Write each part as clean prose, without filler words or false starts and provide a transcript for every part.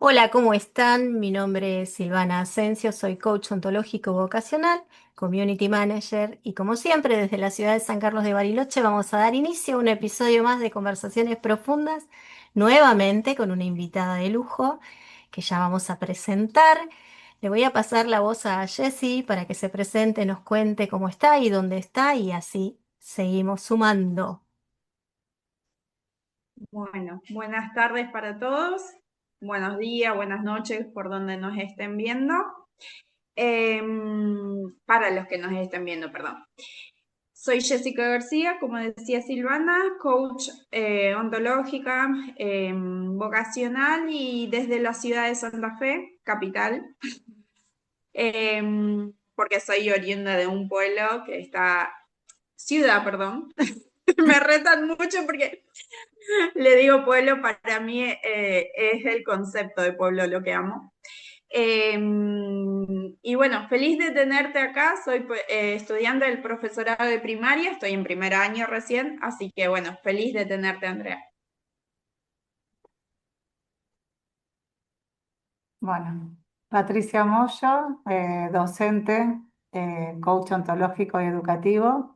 Hola, ¿cómo están? Mi nombre es Silvana Asensio, soy coach ontológico vocacional, community manager y como siempre desde la ciudad de San Carlos de Bariloche vamos a dar inicio a un episodio más de Conversaciones Profundas, nuevamente con una invitada de lujo que ya vamos a presentar. Le voy a pasar la voz a Jessie para que se presente, nos cuente cómo está y dónde está y así seguimos sumando. Bueno, buenas tardes para todos, buenos días, buenas noches por donde nos estén viendo. Para los que nos estén viendo, perdón. Soy Jessica García, como decía Silvana, coach ontológica, vocacional y desde la ciudad de Santa Fe, capital, porque soy oriunda de un pueblo que está, ciudad, perdón. Me retan mucho porque le digo pueblo, para mí es el concepto de pueblo lo que amo. Eh, y bueno, feliz de tenerte acá. Soy estudiante del profesorado de primaria, estoy en primer año recién, así que bueno, feliz de tenerte, Andrea. Bueno, Patricia Moyo, docente, coach ontológico y educativo.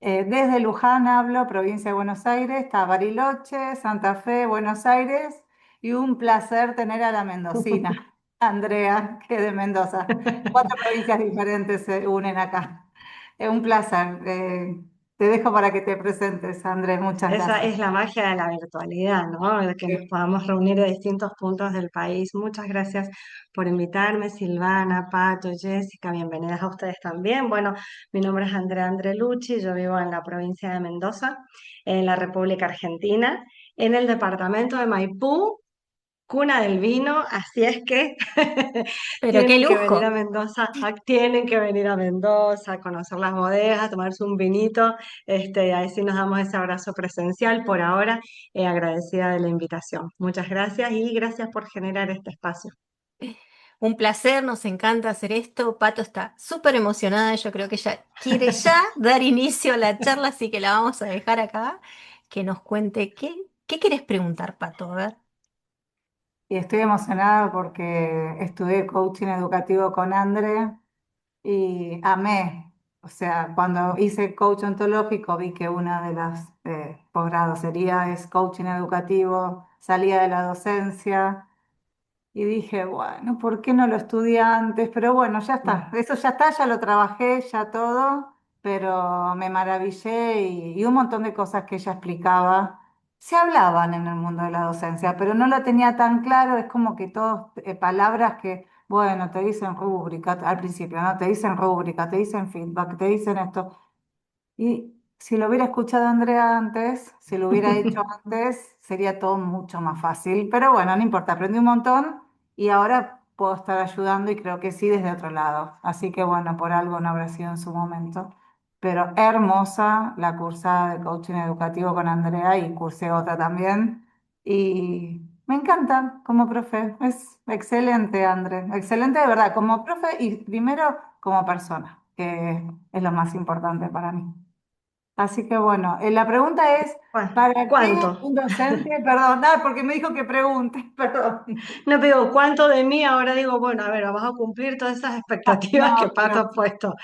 Desde Luján hablo, provincia de Buenos Aires, está Bariloche, Santa Fe, Buenos Aires, y un placer tener a la mendocina, Andrea, que es de Mendoza. Cuatro provincias diferentes se unen acá. Es un placer. Te dejo para que te presentes, Andrés. Muchas Esa gracias. es la magia de la virtualidad, ¿no? De que nos podamos reunir de distintos puntos del país. Muchas gracias por invitarme, Silvana, Pato, Jessica, bienvenidas a ustedes también. Bueno, mi nombre es Andrea Andrelucci, yo vivo en la provincia de Mendoza, en la República Argentina, en el departamento de Maipú, cuna del vino, así es que Pero qué tienen que venir a lujo. Mendoza, tienen que venir a Mendoza, a conocer las bodegas, a tomarse un vinito, ahí sí nos damos ese abrazo presencial por ahora, agradecida de la invitación. Muchas gracias y gracias por generar este espacio. Un placer, nos encanta hacer esto. Pato está súper emocionada, yo creo que ella quiere ya dar inicio a la charla, así que la vamos a dejar acá, que nos cuente qué quieres preguntar, Pato. A ver. Y estoy emocionada porque estudié coaching educativo con André y amé. O sea, cuando hice coach ontológico vi que una de las posgrados sería es coaching educativo, salía de la docencia y dije, bueno, ¿por qué no lo estudié antes? Pero bueno, ya está, eso ya está, ya lo trabajé, ya todo, pero me maravillé y un montón de cosas que ella explicaba se hablaban en el mundo de la docencia, pero no lo tenía tan claro, es como que todas palabras que, bueno, te dicen rúbrica al principio, ¿no? Te dicen rúbrica, te dicen feedback, te dicen esto. Y si lo hubiera escuchado Andrea antes, si lo hubiera hecho antes, sería todo mucho más fácil. Pero bueno, no importa, aprendí un montón y ahora puedo estar ayudando y creo que sí desde otro lado. Así que bueno, por algo no habrá sido en su momento. Pero hermosa la cursada de coaching educativo con Andrea y cursé otra también. Y me encanta como profe. Es excelente, André. Excelente de verdad, como profe y primero como persona, que es lo más importante para mí. Así que bueno, la pregunta es, ¿para qué ¿Cuánto? un docente? Perdón, porque me dijo que pregunte, perdón. No digo cuánto de mí, ahora digo, bueno, a ver, vamos a cumplir todas esas expectativas que No, Pato pero ha puesto.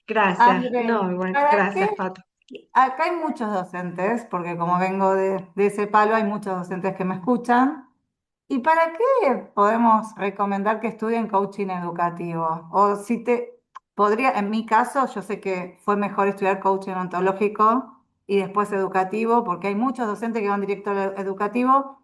Gracias. André, No, bueno, ¿para qué? gracias, Pato. Acá hay muchos docentes, porque como vengo de ese palo, hay muchos docentes que me escuchan. ¿Y para qué podemos recomendar que estudien coaching educativo? O si te podría, en mi caso, yo sé que fue mejor estudiar coaching ontológico y después educativo, porque hay muchos docentes que van directo al educativo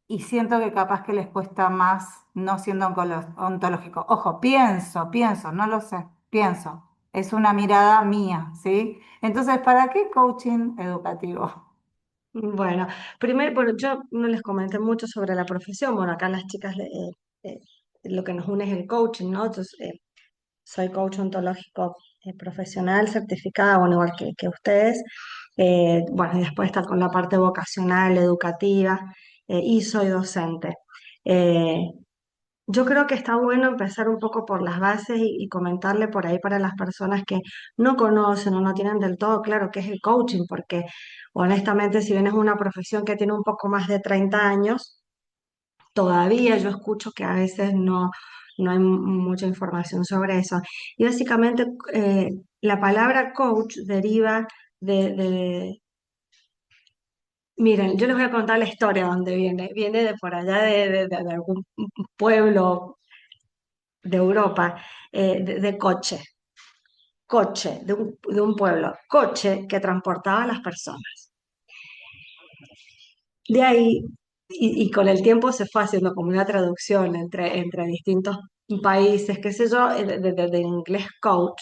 y siento que capaz que les cuesta más no siendo ontológico. Ojo, pienso, no lo sé, pienso. Es una mirada mía, ¿sí? Entonces, ¿para qué coaching educativo? Bueno, primero, bueno, yo no les comenté mucho sobre la profesión. Bueno, acá las chicas lo que nos une es el coaching, ¿no? Entonces, soy coach ontológico profesional, certificada, bueno, igual que ustedes. Bueno, y después está con la parte vocacional, educativa, y soy docente. Eh, yo creo que está bueno empezar un poco por las bases y comentarle por ahí para las personas que no conocen o no tienen del todo claro qué es el coaching, porque honestamente, si bien es una profesión que tiene un poco más de 30 años, todavía yo escucho que a veces no hay mucha información sobre eso. Y básicamente la palabra coach deriva de, miren, yo les voy a contar la historia de dónde viene. Viene de por allá de algún pueblo de Europa, de coche, coche, de un pueblo, coche que transportaba a las personas. De ahí, y con el tiempo se fue haciendo como una traducción entre distintos países, qué sé yo, de inglés coach,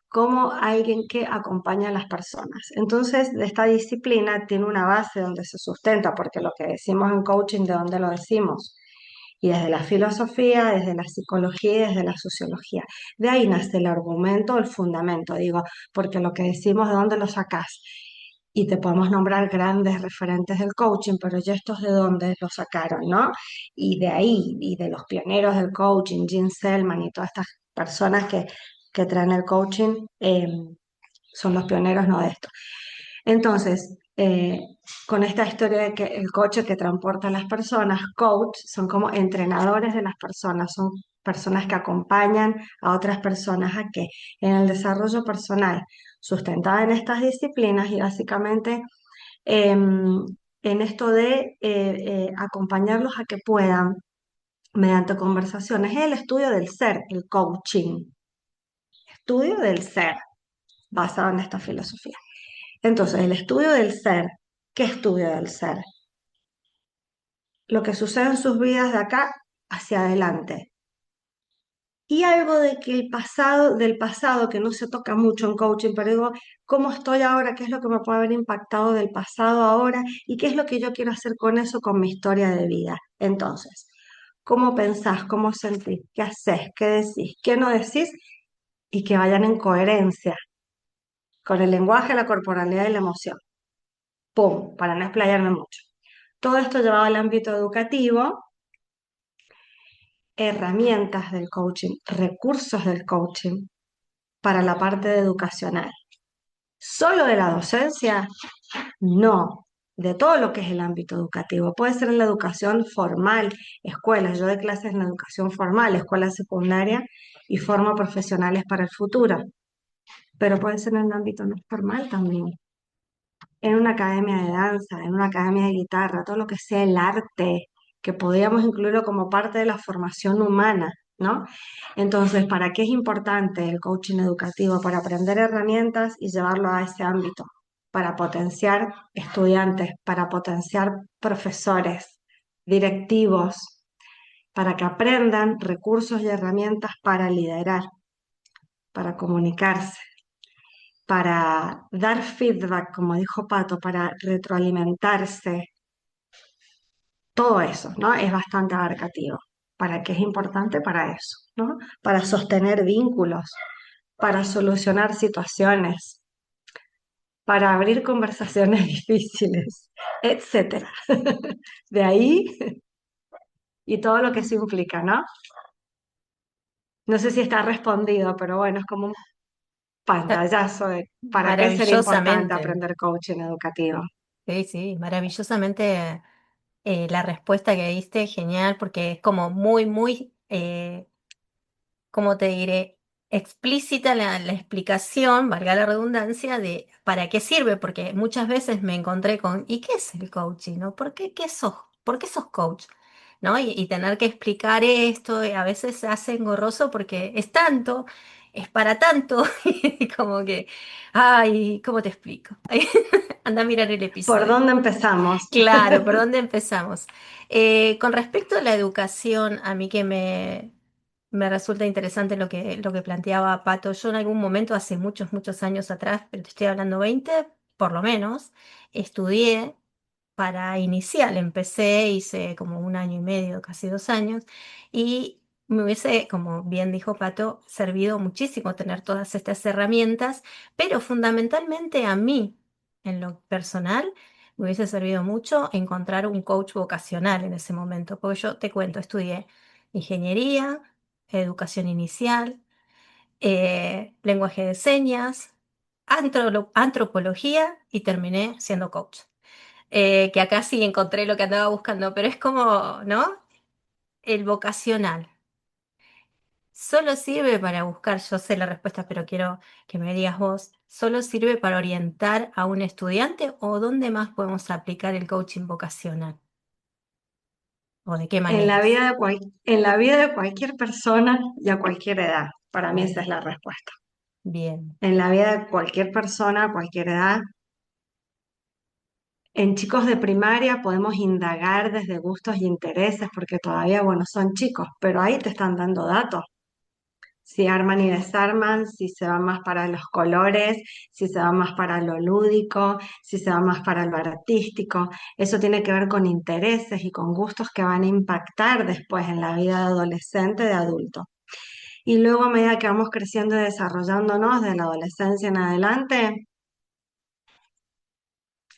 como alguien que acompaña a las personas. Entonces, de esta disciplina tiene una base donde se sustenta, porque lo que decimos en coaching, ¿de dónde lo decimos? Y desde la filosofía, desde la psicología y desde la sociología. De ahí nace el argumento, el fundamento, digo, porque lo que decimos, ¿de dónde lo sacás? Y te podemos nombrar grandes referentes del coaching, pero ya estos de dónde lo sacaron, ¿no? Y de ahí, y de los pioneros del coaching, Gene Selman y todas estas personas que traen el coaching, son los pioneros, no de esto. Entonces, con esta historia de que el coche que transporta a las personas, coach, son como entrenadores de las personas, son personas que acompañan a otras personas a que en el desarrollo personal, sustentada en estas disciplinas y básicamente em, en esto de acompañarlos a que puedan, mediante conversaciones, es el estudio del ser, el coaching, estudio del ser, basado en esta filosofía. Entonces, el estudio del ser, ¿qué estudio del ser? Lo que sucede en sus vidas de acá hacia adelante. Y algo de que del pasado, que no se toca mucho en coaching, pero digo, ¿cómo estoy ahora? ¿Qué es lo que me puede haber impactado del pasado ahora? ¿Y qué es lo que yo quiero hacer con eso, con mi historia de vida? Entonces, ¿cómo pensás? ¿Cómo sentís? ¿Qué haces? ¿Qué decís? ¿Qué no decís? Y que vayan en coherencia con el lenguaje, la corporalidad y la emoción. ¡Pum! Para no explayarme mucho. Todo esto llevado al ámbito educativo, herramientas del coaching, recursos del coaching para la parte educacional. Solo de la docencia, no, de todo lo que es el ámbito educativo. Puede ser en la educación formal, escuelas. Yo doy clases en la educación formal, escuela secundaria y formo profesionales para el futuro. Pero puede ser en el ámbito no formal también. En una academia de danza, en una academia de guitarra, todo lo que sea el arte, que podríamos incluirlo como parte de la formación humana, ¿no? Entonces, ¿para qué es importante el coaching educativo? Para aprender herramientas y llevarlo a ese ámbito, para potenciar estudiantes, para potenciar profesores, directivos, para que aprendan recursos y herramientas para liderar, para comunicarse, para dar feedback, como dijo Pato, para retroalimentarse, todo eso, ¿no? Es bastante abarcativo. ¿Para qué es importante? Para eso, ¿no? Para sostener vínculos, para solucionar situaciones, para abrir conversaciones difíciles, etcétera. De ahí y todo lo que eso implica, ¿no? No sé si está respondido, pero bueno, es como un pantallazo de para qué sería importante Maravillosamente. aprender coaching educativo. Sí, sí, maravillosamente la respuesta que diste, genial, porque es como muy, muy, ¿cómo te diré? Explícita la explicación, valga la redundancia, de para qué sirve, porque muchas veces me encontré con, ¿y qué es el coaching? ¿No? ¿Por qué sos coach? ¿No? Y tener que explicar esto, y a veces se hace engorroso porque es tanto, es para tanto, y como que, ay, ¿cómo te explico? Anda a mirar el ¿Por episodio. dónde empezamos? Claro, ¿por dónde empezamos? Con respecto a la educación, a mí que me resulta interesante lo que planteaba Pato. Yo en algún momento, hace muchos, muchos años atrás, pero te estoy hablando 20 por lo menos, estudié para inicial. Empecé, hice como un año y medio, casi 2 años, y me hubiese, como bien dijo Pato, servido muchísimo tener todas estas herramientas, pero fundamentalmente a mí, en lo personal, me hubiese servido mucho encontrar un coach vocacional en ese momento, porque yo te cuento, estudié ingeniería, educación inicial, lenguaje de señas, antropología y terminé siendo coach. Que acá sí encontré lo que andaba buscando, pero es como, ¿no? el vocacional, ¿solo sirve para buscar, yo sé la respuesta, pero quiero que me digas vos, ¿solo sirve para orientar a un estudiante o dónde más podemos aplicar el coaching vocacional? ¿O de qué En la maneras? vida en la vida de cualquier persona y a cualquier edad. Para mí esa Bien, es la respuesta. bien, En la vida de cualquier persona, a cualquier edad. En chicos de primaria podemos indagar desde gustos y intereses, porque todavía, bueno, son chicos, pero ahí te están dando datos. Si arman y desarman, si se van más para los colores, si se van más para lo lúdico, si se van más para lo artístico. Eso tiene que ver con intereses y con gustos que van a impactar después en la vida de adolescente, de adulto. Y luego a medida que vamos creciendo y desarrollándonos de la adolescencia en adelante,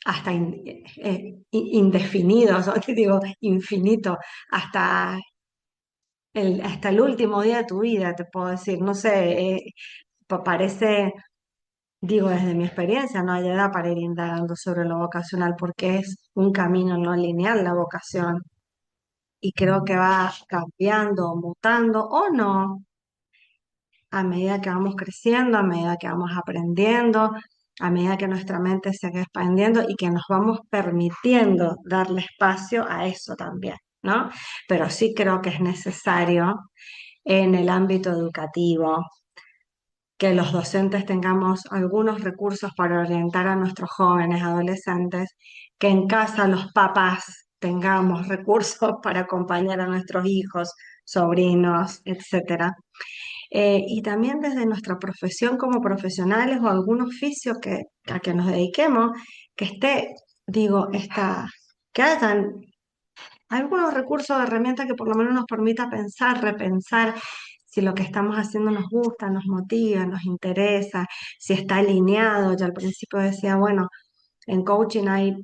hasta indefinidos, ¿no? Te digo infinito, hasta hasta el último día de tu vida, te puedo decir, no sé, parece, digo desde mi experiencia, no hay edad para ir indagando sobre lo vocacional porque es un camino no lineal la vocación y creo que va cambiando, mutando o no a medida que vamos creciendo, a medida que vamos aprendiendo, a medida que nuestra mente se va expandiendo y que nos vamos permitiendo darle espacio a eso también, ¿no? Pero sí creo que es necesario en el ámbito educativo que los docentes tengamos algunos recursos para orientar a nuestros jóvenes, adolescentes, que en casa los papás tengamos recursos para acompañar a nuestros hijos, sobrinos, etcétera. Y también desde nuestra profesión como profesionales o algún oficio a que nos dediquemos, que esté, digo, que hayan algunos recursos o herramientas que por lo menos nos permita pensar, repensar si lo que estamos haciendo nos gusta, nos motiva, nos interesa, si está alineado. Yo al principio decía, bueno, en coaching hay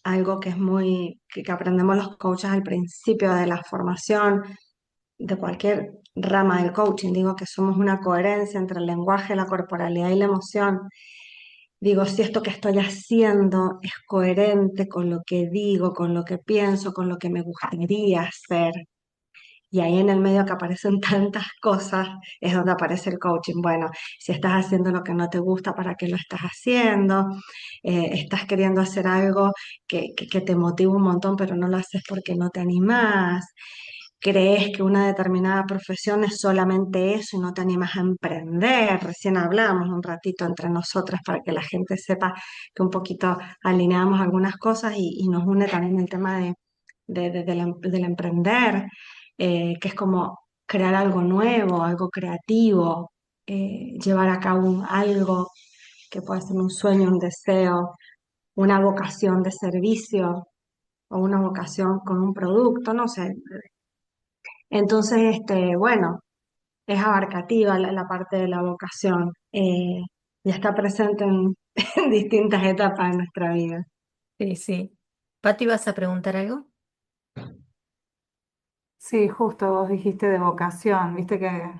algo que es que aprendemos los coaches al principio de la formación de cualquier rama del coaching. Digo que somos una coherencia entre el lenguaje, la corporalidad y la emoción. Digo, si esto que estoy haciendo es coherente con lo que digo, con lo que pienso, con lo que me gustaría hacer. Y ahí en el medio que aparecen tantas cosas es donde aparece el coaching. Bueno, si estás haciendo lo que no te gusta, ¿para qué lo estás haciendo? Estás queriendo hacer algo que te motiva un montón, pero no lo haces porque no te animás. Crees que una determinada profesión es solamente eso y no te animas a emprender. Recién hablamos un ratito entre nosotras para que la gente sepa que un poquito alineamos algunas cosas y nos une también el tema del emprender, que es como crear algo nuevo, algo creativo, llevar a cabo algo que puede ser un sueño, un deseo, una vocación de servicio o una vocación con un producto, no sé. Entonces, bueno, es abarcativa la parte de la vocación y está presente en, en distintas etapas de nuestra vida. Sí, sí. Pati, ¿vas a preguntar algo? Sí, justo vos dijiste de vocación, viste que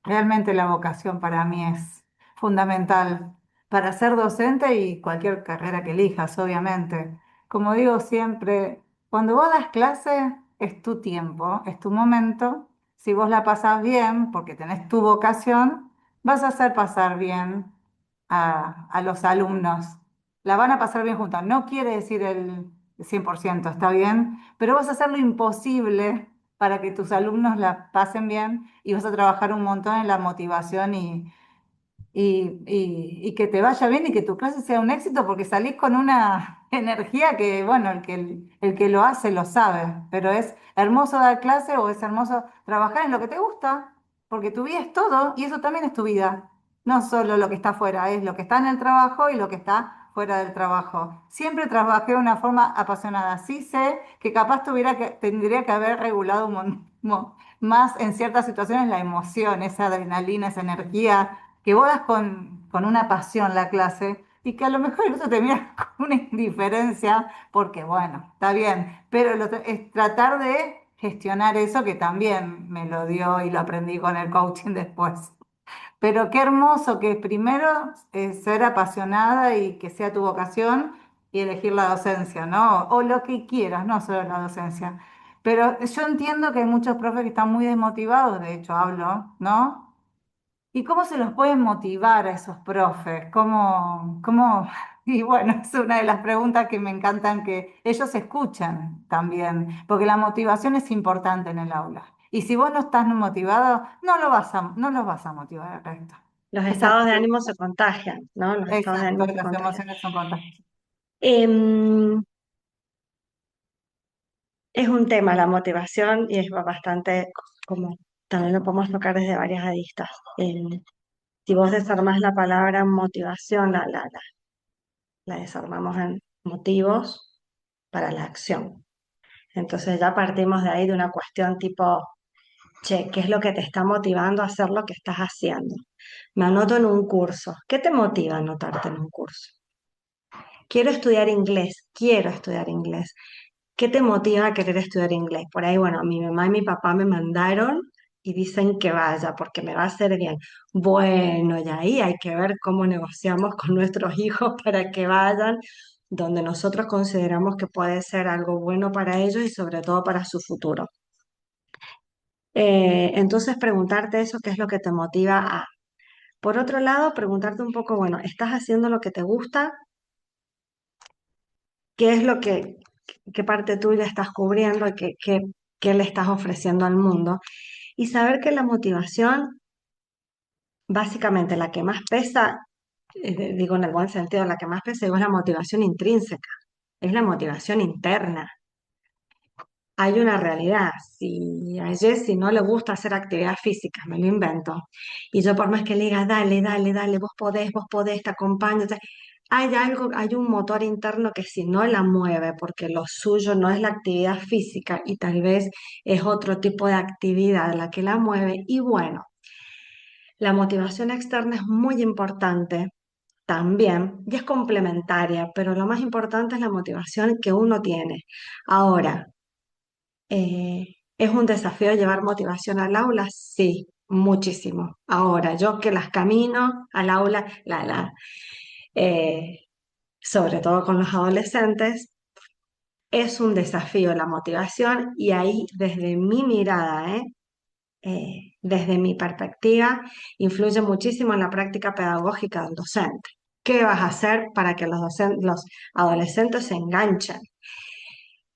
realmente la vocación para mí es fundamental para ser docente y cualquier carrera que elijas, obviamente. Como digo siempre, cuando vos das clase es tu tiempo, es tu momento. Si vos la pasás bien, porque tenés tu vocación, vas a hacer pasar bien a los alumnos. La van a pasar bien juntos. No quiere decir el 100%, ¿está bien? Pero vas a hacer lo imposible para que tus alumnos la pasen bien y vas a trabajar un montón en la motivación y que te vaya bien y que tu clase sea un éxito porque salís con una energía que, bueno, el que lo hace lo sabe, pero es hermoso dar clase o es hermoso trabajar en lo que te gusta, porque tu vida es todo y eso también es tu vida, no solo lo que está afuera, es lo que está en el trabajo y lo que está fuera del trabajo. Siempre trabajé de una forma apasionada, sí sé que capaz tendría que haber regulado más en ciertas situaciones la emoción, esa adrenalina, esa energía que vos das con una pasión la clase y que a lo mejor el otro te mira con una indiferencia, porque bueno, está bien, pero es tratar de gestionar eso que también me lo dio y lo aprendí con el coaching después. Pero qué hermoso que primero ser apasionada y que sea tu vocación y elegir la docencia, ¿no? O lo que quieras, no solo la docencia. Pero yo entiendo que hay muchos profes que están muy desmotivados, de hecho hablo, ¿no? ¿Y cómo se los pueden motivar a esos profes? ¿Cómo? Y bueno, es una de las preguntas que me encantan que ellos escuchan también, porque la motivación es importante en el aula. Y si vos no estás motivado, no lo vas a motivar al resto. Los Es estados de así. ánimo se contagian, ¿no? Los estados de Exacto, ánimo se las contagian. emociones son contagiosas. Em, es un tema la motivación y es bastante, como también lo podemos tocar desde varias aristas. Si vos desarmás la palabra motivación, la desarmamos en motivos para la acción. Entonces ya partimos de ahí de una cuestión tipo, che, ¿qué es lo que te está motivando a hacer lo que estás haciendo? Me anoto en un curso. ¿Qué te motiva a anotarte en un curso? Quiero estudiar inglés. ¿Qué te motiva a querer estudiar inglés? Por ahí, bueno, mi mamá y mi papá me mandaron y dicen que vaya porque me va a hacer bien. Bueno, y ahí hay que ver cómo negociamos con nuestros hijos para que vayan donde nosotros consideramos que puede ser algo bueno para ellos y sobre todo para su futuro. Entonces, preguntarte eso, ¿qué es lo que te motiva a? Por otro lado, preguntarte un poco, bueno, ¿estás haciendo lo que te gusta? ¿Qué es qué parte tuya estás cubriendo y qué le estás ofreciendo al mundo? Y saber que la motivación, básicamente la que más pesa, digo en el buen sentido, la que más pesa es la motivación intrínseca, es la motivación interna. Hay una realidad, si a Jessy no le gusta hacer actividad física, me lo invento, y yo por más que le diga, dale, dale, dale, vos podés, te acompaño, hay algo, hay un motor interno que si no la mueve, porque lo suyo no es la actividad física y tal vez es otro tipo de actividad la que la mueve, y bueno, la motivación externa es muy importante también y es complementaria, pero lo más importante es la motivación que uno tiene. Ahora, ¿es un desafío llevar motivación al aula? Sí, muchísimo. Ahora, yo que las camino al aula, eh, sobre todo con los adolescentes, es un desafío la motivación y ahí desde mi mirada, desde mi perspectiva, influye muchísimo en la práctica pedagógica del docente. ¿Qué vas a hacer para que los adolescentes se enganchen?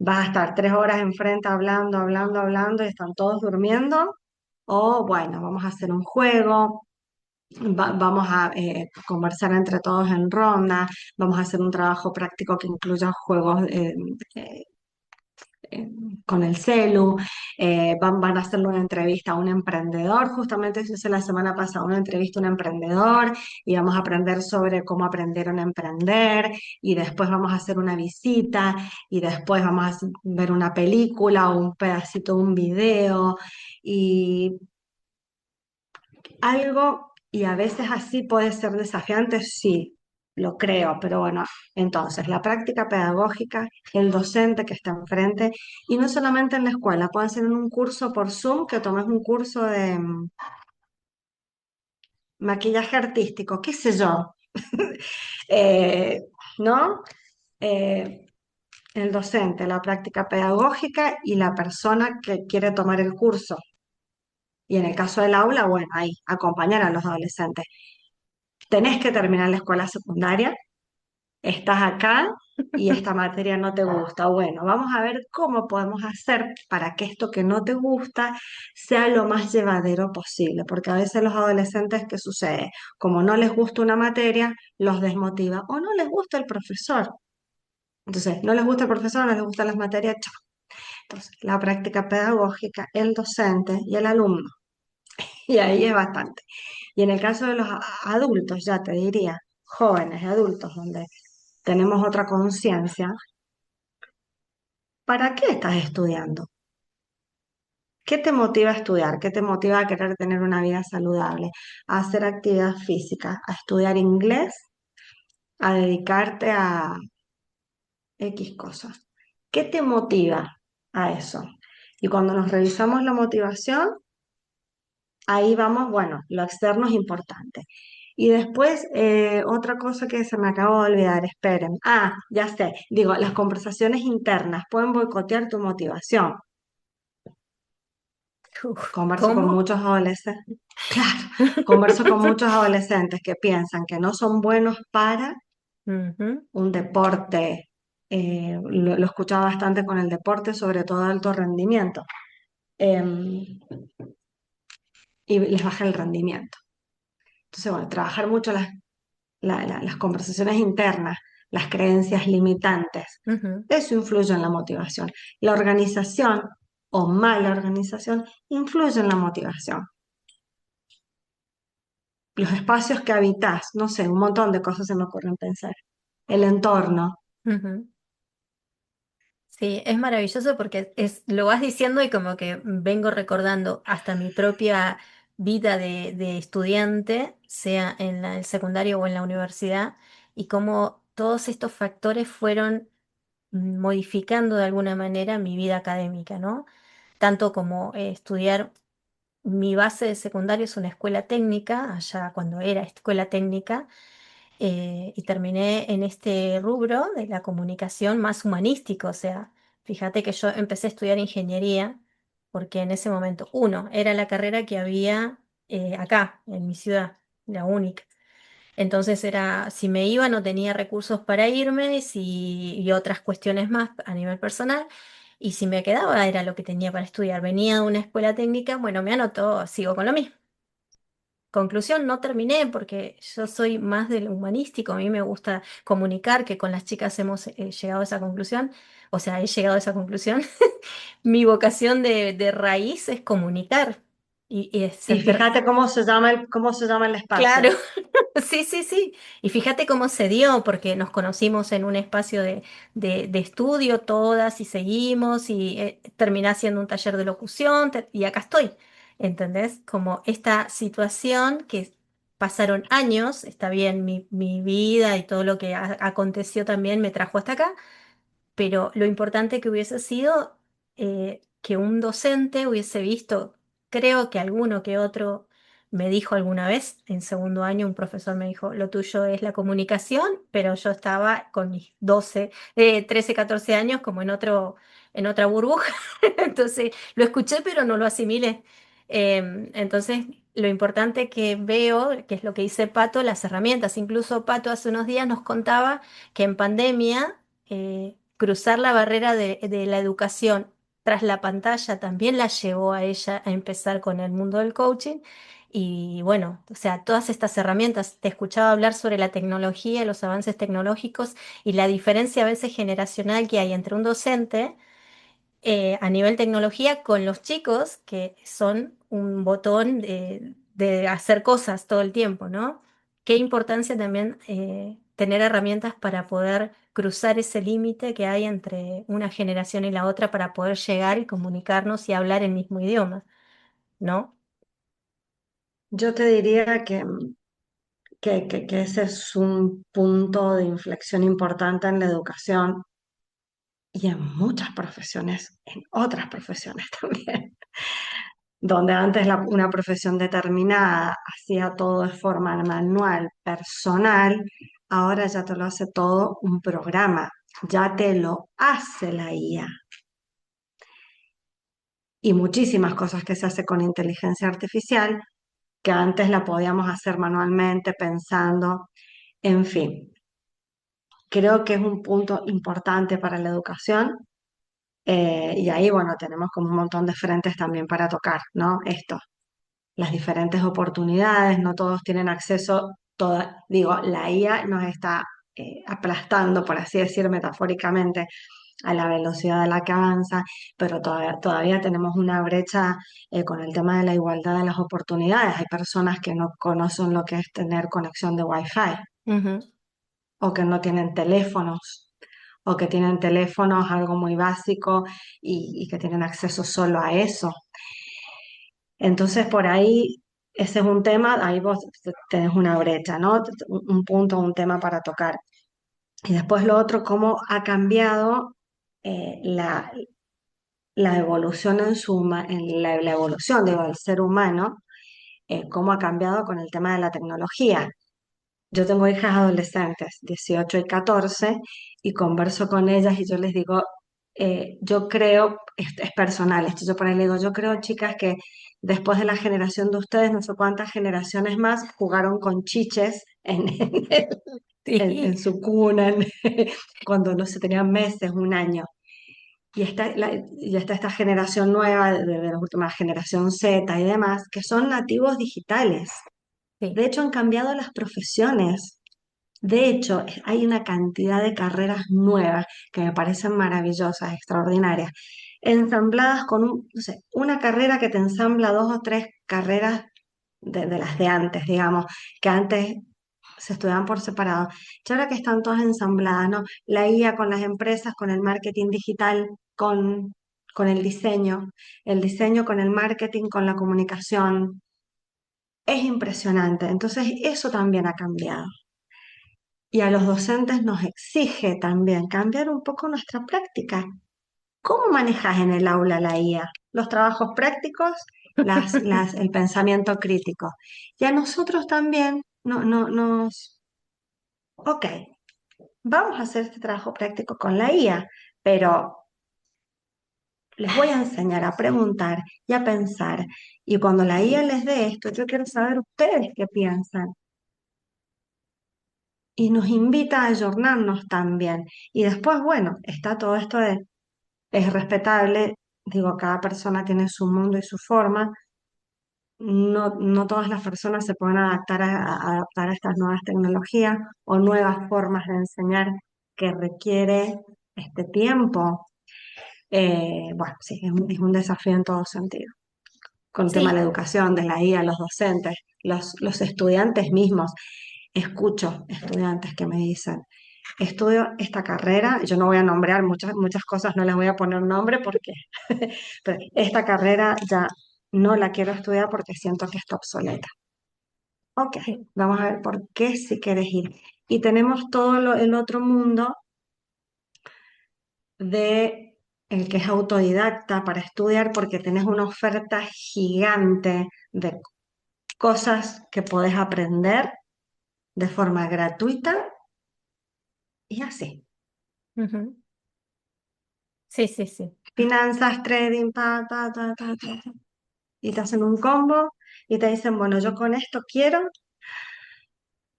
¿Vas a estar 3 horas enfrente hablando, hablando, hablando y están todos durmiendo? O bueno, vamos a hacer un juego, vamos a conversar entre todos en ronda, vamos a hacer un trabajo práctico que incluya juegos eh, eh, con el celu, van a hacerle una entrevista a un emprendedor, justamente eso hice la semana pasada, una entrevista a un emprendedor y vamos a aprender sobre cómo aprendieron a emprender y después vamos a hacer una visita y después vamos a ver una película o un pedacito de un video y algo, y a veces así puede ser desafiante, sí, lo creo, pero bueno, entonces la práctica pedagógica, el docente que está enfrente, y no solamente en la escuela, puede ser en un curso por Zoom, que tomes un curso de maquillaje artístico, qué sé yo, Eh, ¿no? Eh, el docente, la práctica pedagógica y la persona que quiere tomar el curso. Y en el caso del aula, bueno, ahí, acompañar a los adolescentes. Tenés que terminar la escuela secundaria, estás acá y esta materia no te gusta. Bueno, vamos a ver cómo podemos hacer para que esto que no te gusta sea lo más llevadero posible, porque a veces los adolescentes, ¿qué sucede? Como no les gusta una materia, los desmotiva o no les gusta el profesor. Entonces, no les gusta el profesor, no les gustan las materias, chao. Entonces, la práctica pedagógica, el docente y el alumno. Y ahí es bastante. Y en el caso de los adultos, ya te diría, jóvenes y adultos, donde tenemos otra conciencia, ¿para qué estás estudiando? ¿Qué te motiva a estudiar? ¿Qué te motiva a querer tener una vida saludable? A hacer actividad física, a estudiar inglés, a dedicarte a X cosas. ¿Qué te motiva a eso? Y cuando nos revisamos la motivación, ahí vamos, bueno, lo externo es importante. Y después, otra cosa que se me acabó de olvidar, esperen. Ah, ya sé, digo, las conversaciones internas pueden boicotear tu motivación. Converso con ¿Cómo? muchos adolescentes, claro, converso con muchos adolescentes que piensan que no son buenos para Ujú, un deporte. Lo escuchaba bastante con el deporte, sobre todo de alto rendimiento, em, y les baja el rendimiento. Entonces, bueno, trabajar mucho las conversaciones internas, las creencias limitantes, ujú, eso influye en la motivación. La organización o mala organización influye en la motivación. Los espacios que habitas, no sé, un montón de cosas se me ocurren pensar. El entorno. ujú. Sí, es maravilloso porque lo vas diciendo y como que vengo recordando hasta mi propia vida de estudiante, sea en el secundario o en la universidad, y cómo todos estos factores fueron modificando de alguna manera mi vida académica, ¿no? Tanto como estudiar, mi base de secundario es una escuela técnica, allá cuando era escuela técnica, y terminé en este rubro de la comunicación más humanístico, o sea, fíjate que yo empecé a estudiar ingeniería porque en ese momento, uno, era la carrera que había acá, en mi ciudad, la única. Entonces era, si me iba no tenía recursos para irme y otras cuestiones más a nivel personal. Y si me quedaba era lo que tenía para estudiar. Venía de una escuela técnica, bueno, me anotó, sigo con lo mismo. Conclusión, no terminé porque yo soy más del humanístico, a mí me gusta comunicar, que con las chicas hemos llegado a esa conclusión, o sea, he llegado a esa conclusión. Mi vocación de raíz es comunicar y es Y fíjate cómo se llama el espacio. claro. Sí, sí, sí. Y fíjate cómo se dio, porque nos conocimos en un espacio de estudio todas y seguimos y terminé haciendo un taller de locución y acá estoy. ¿Entendés? Como esta situación que pasaron años, está bien, mi vida y todo lo que aconteció también me trajo hasta acá, pero lo importante que hubiese sido que un docente hubiese visto, creo que alguno que otro me dijo alguna vez, en segundo año un profesor me dijo, lo tuyo es la comunicación, pero yo estaba con mis 12 13, 14 años como en otra burbuja, entonces lo escuché pero no lo asimilé. Entonces, lo importante que veo, que es lo que dice Pato, las herramientas. Incluso Pato hace unos días nos contaba que en pandemia cruzar la barrera de la educación tras la pantalla también la llevó a ella a empezar con el mundo del coaching. Y bueno, o sea, todas estas herramientas, te escuchaba hablar sobre la tecnología, los avances tecnológicos y la diferencia a veces generacional que hay entre un docente a nivel tecnología con los chicos que son un botón de hacer cosas todo el tiempo, ¿no? Qué importancia también tener herramientas para poder cruzar ese límite que hay entre una generación y la otra para poder llegar y comunicarnos y hablar el mismo idioma, ¿no? Yo te diría que ese es un punto de inflexión importante en la educación y en muchas profesiones, en otras profesiones también, donde antes una profesión determinada hacía todo de forma manual, personal, ahora ya te lo hace todo un programa, ya te lo hace la IA. Y muchísimas cosas que se hace con inteligencia artificial que antes la podíamos hacer manualmente, pensando, en fin. Creo que es un punto importante para la educación y ahí, bueno, tenemos como un montón de frentes también para tocar, ¿no? Esto, las diferentes oportunidades, no todos tienen acceso, digo, la IA nos está aplastando, por así decir, metafóricamente, a la velocidad a la que avanza, pero todavía tenemos una brecha con el tema de la igualdad de las oportunidades. Hay personas que no conocen lo que es tener conexión de Wi-Fi Ujú. o que no tienen teléfonos o que tienen teléfonos algo muy básico y que tienen acceso solo a eso. Entonces, por ahí, ese es un tema, ahí vos tenés una brecha, ¿no? Un punto, un tema para tocar. Y después lo otro, cómo ha cambiado la evolución en la evolución, digo, del ser humano, cómo ha cambiado con el tema de la tecnología. Yo tengo hijas adolescentes, 18 y 14, y converso con ellas y yo les digo, yo creo, es personal esto, yo por ahí le digo, yo creo, chicas, que después de la generación de ustedes, no sé cuántas generaciones más jugaron con chiches en Sí, su cuna, cuando no se tenían meses, un año. Y está esta generación nueva, de la última generación Z y demás, que son nativos digitales. sí, De hecho, han cambiado las profesiones. De hecho, hay una cantidad de carreras nuevas que me parecen maravillosas, extraordinarias, ensambladas con no sé, una carrera que te ensambla dos o tres carreras de las de antes, digamos, que antes se estudiaban por separado. Y ahora que están todas ensambladas, ¿no? La IA con las empresas, con el marketing digital, con el diseño con el marketing, con la comunicación. Es impresionante. Entonces, eso también ha cambiado. Y a los docentes nos exige también cambiar un poco nuestra práctica. ¿Cómo manejas en el aula la IA? Los trabajos prácticos, el pensamiento crítico. Y a nosotros también ok, vamos a hacer este trabajo práctico con la IA, pero les voy a enseñar a preguntar y a pensar. Y cuando la IA les dé esto, yo quiero saber ustedes qué piensan. Y nos invita a ayornarnos también. Y después, bueno, está todo esto de, es respetable, digo, cada persona tiene su mundo y su forma. No todas las personas se pueden adaptar a estas nuevas tecnologías o nuevas formas de enseñar que requiere este tiempo. Bueno, sí, es un desafío en todo sentido. Con el tema de la sí. educación, de la IA, los docentes, los estudiantes mismos. Escucho estudiantes que me dicen, estudio esta carrera, yo no voy a nombrar muchas cosas, no les voy a poner nombre porque pero esta carrera ya no la quiero estudiar porque siento que está obsoleta. Ok, Sí. vamos a ver por qué si quieres ir. Y tenemos todo el otro mundo de el que es autodidacta para estudiar porque tenés una oferta gigante de cosas que podés aprender de forma gratuita y así. Ujú. Sí, sí, sí. Finanzas, trading, ta. Y te hacen un combo y te dicen, bueno, yo con esto quiero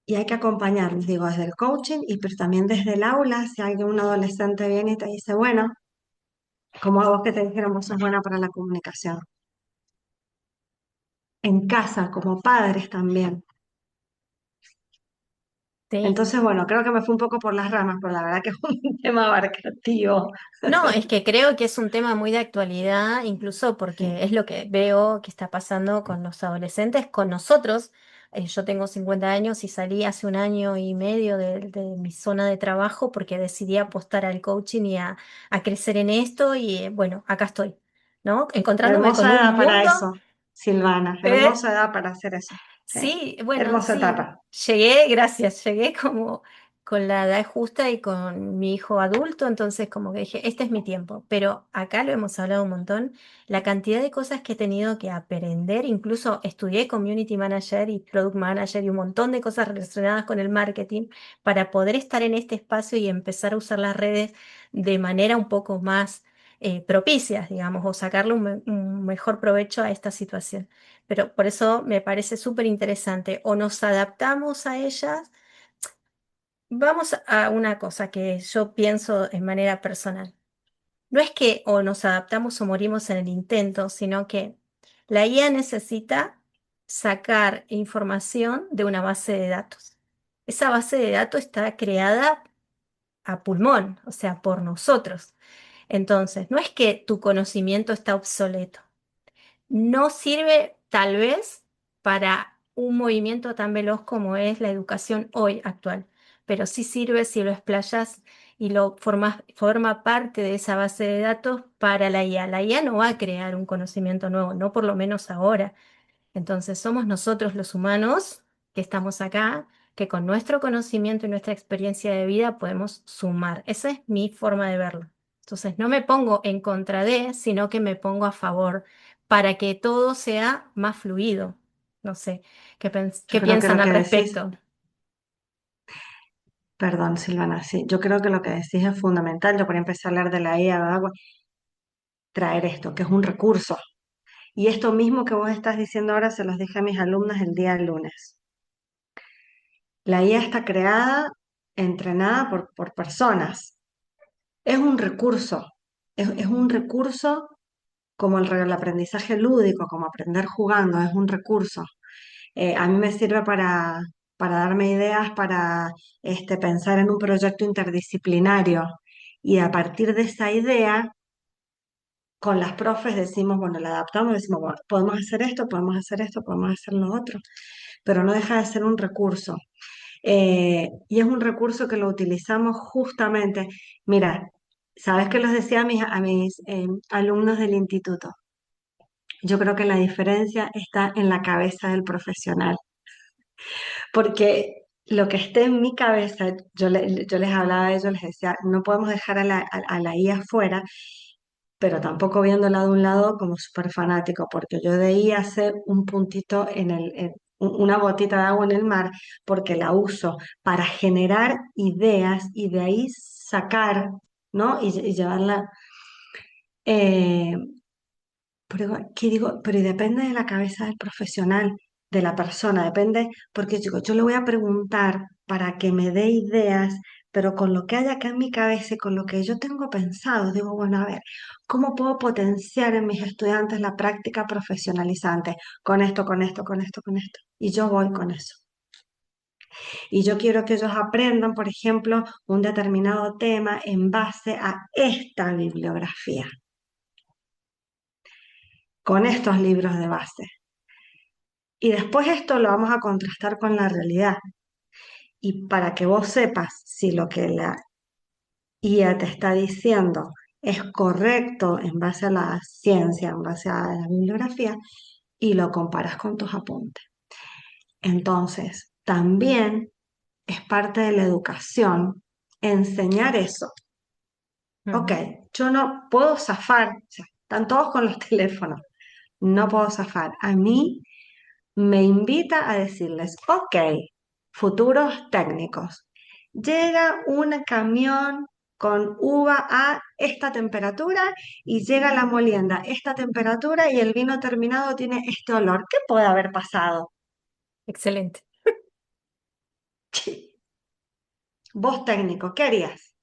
y hay que acompañarlos, digo, desde el coaching y pero también desde el aula, si alguien, un adolescente viene y te dice, bueno, como a vos que te dijeron, vos sos buena para la comunicación. En casa, como padres también. Sí. Entonces, bueno, creo que me fui un poco por las ramas, pero la verdad que es un tema abarcativo. No, es que creo que es un tema muy de actualidad, incluso porque Sí, es lo que veo que está pasando con los adolescentes, con nosotros. Yo tengo 50 años y salí hace un año y medio de mi zona de trabajo porque decidí apostar al coaching y a crecer en esto y bueno, acá estoy, ¿no? Encontrándome con hermosa un edad para mundo. eso, Silvana, ¿Eh? hermosa edad para hacer eso. Sí, Sí, bueno, hermosa sí, etapa. llegué, gracias, llegué como con la edad justa y con mi hijo adulto, entonces como que dije, este es mi tiempo, pero acá lo hemos hablado un montón, la cantidad de cosas que he tenido que aprender, incluso estudié Community Manager y Product Manager y un montón de cosas relacionadas con el marketing para poder estar en este espacio y empezar a usar las redes de manera un poco más propicias, digamos, o sacarle un mejor provecho a esta situación. Pero por eso me parece súper interesante. O nos adaptamos a ellas. Vamos a una cosa que yo pienso en manera personal. No es que o nos adaptamos o morimos en el intento, sino que la IA necesita sacar información de una base de datos. Esa base de datos está creada a pulmón, o sea, por nosotros. Entonces, no es que tu conocimiento está obsoleto. No sirve tal vez para un movimiento tan veloz como es la educación hoy actual, pero sí sirve si lo explayas y forma parte de esa base de datos para la IA. La IA no va a crear un conocimiento nuevo, no por lo menos ahora. Entonces somos nosotros los humanos que estamos acá, que con nuestro conocimiento y nuestra experiencia de vida podemos sumar. Esa es mi forma de verlo. Entonces no me pongo en contra de, sino que me pongo a favor para que todo sea más fluido. No sé, Yo ¿qué creo que piensan lo al que decís respecto? Perdón, Silvana, sí, yo creo que lo que decís es fundamental. Yo por empecé a hablar de la IA, de agua, traer esto, que es un recurso. Y esto mismo que vos estás diciendo ahora se los dije a mis alumnas el día lunes. La IA está creada, entrenada por personas. Es un recurso, es un recurso como el aprendizaje lúdico, como aprender jugando, es un recurso. A mí me sirve para darme ideas, para pensar en un proyecto interdisciplinario. Y a partir de esa idea, con las profes decimos, bueno, la adaptamos, decimos, bueno, podemos hacer esto, podemos hacer esto, podemos hacer lo otro, pero no deja de ser un recurso. Y es un recurso que lo utilizamos justamente, mira, sabes que los decía a mis alumnos del instituto. Yo creo que la diferencia está en la cabeza del profesional, porque lo que esté en mi cabeza, yo les hablaba a ellos, les decía, no podemos dejar a la IA afuera, pero tampoco viéndola de un lado como súper fanático, porque yo de IA sé un puntito una gotita de agua en el mar, porque la uso para generar ideas y de ahí sacar, ¿no? Y llevarla. eh, pero, ¿qué digo? Pero y depende de la cabeza del profesional, de la persona, depende, porque digo, yo le voy a preguntar para que me dé ideas, pero con lo que hay acá en mi cabeza y con lo que yo tengo pensado, digo, bueno, a ver, ¿cómo puedo potenciar en mis estudiantes la práctica profesionalizante? Con esto, con esto, con esto, con esto. Y yo voy con eso. Y yo quiero que ellos aprendan, por ejemplo, un determinado tema en base a esta bibliografía, con estos libros de base. Y después esto lo vamos a contrastar con la realidad. Y para que vos sepas si lo que la IA te está diciendo es correcto en base a la ciencia, en base a la bibliografía, y lo comparas con tus apuntes. Entonces, también es parte de la educación enseñar eso. Ok, Ujú. yo no puedo zafar, o sea, están todos con los teléfonos, no puedo zafar. A mí me invita a decirles, ok, futuros técnicos, llega un camión con uva a esta temperatura y llega la molienda a esta temperatura y el vino terminado tiene este olor. ¿Qué puede haber pasado? Excelente. Vos técnico, ¿qué harías?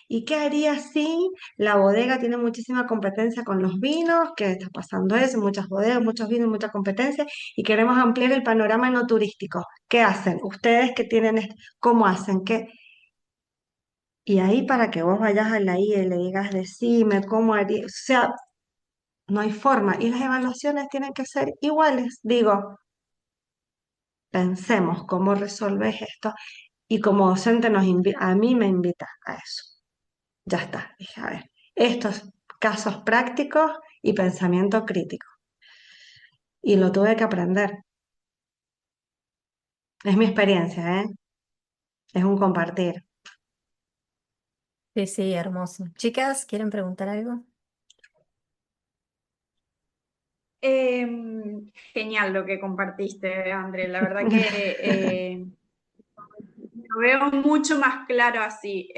¿Y qué harías si la bodega tiene muchísima competencia con los vinos? ¿Qué está pasando eso? Muchas bodegas, muchos vinos, mucha competencia y queremos ampliar el panorama no turístico. ¿Qué hacen? Ustedes que tienen ¿cómo hacen? ¿Qué? Y ahí para que vos vayas a la IA y le digas, decime cómo haría, o sea, no hay forma. Y las evaluaciones tienen que ser iguales. Digo, pensemos cómo resolves esto y como docente a mí me invita a eso. Ya está, dije, a ver, estos casos prácticos y pensamiento crítico. Y lo tuve que aprender. Es mi experiencia, ¿eh? Es un compartir. Sí, sí, hermoso. Chicas, ¿quieren preguntar algo? Genial lo que compartiste, André. La verdad que lo veo mucho más claro así.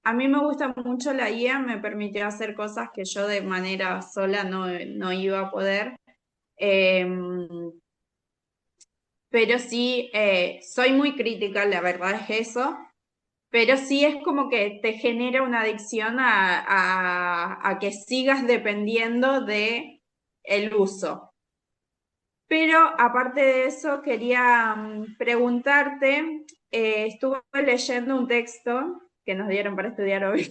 A mí me gusta mucho la IA, me permitió hacer cosas que yo de manera sola no iba a poder. Eh, pero sí, soy muy crítica, la verdad es eso. Pero sí es como que te genera una adicción a que sigas dependiendo de el uso. Pero aparte de eso, quería preguntarte, estuve leyendo un texto que nos dieron para estudiar hoy,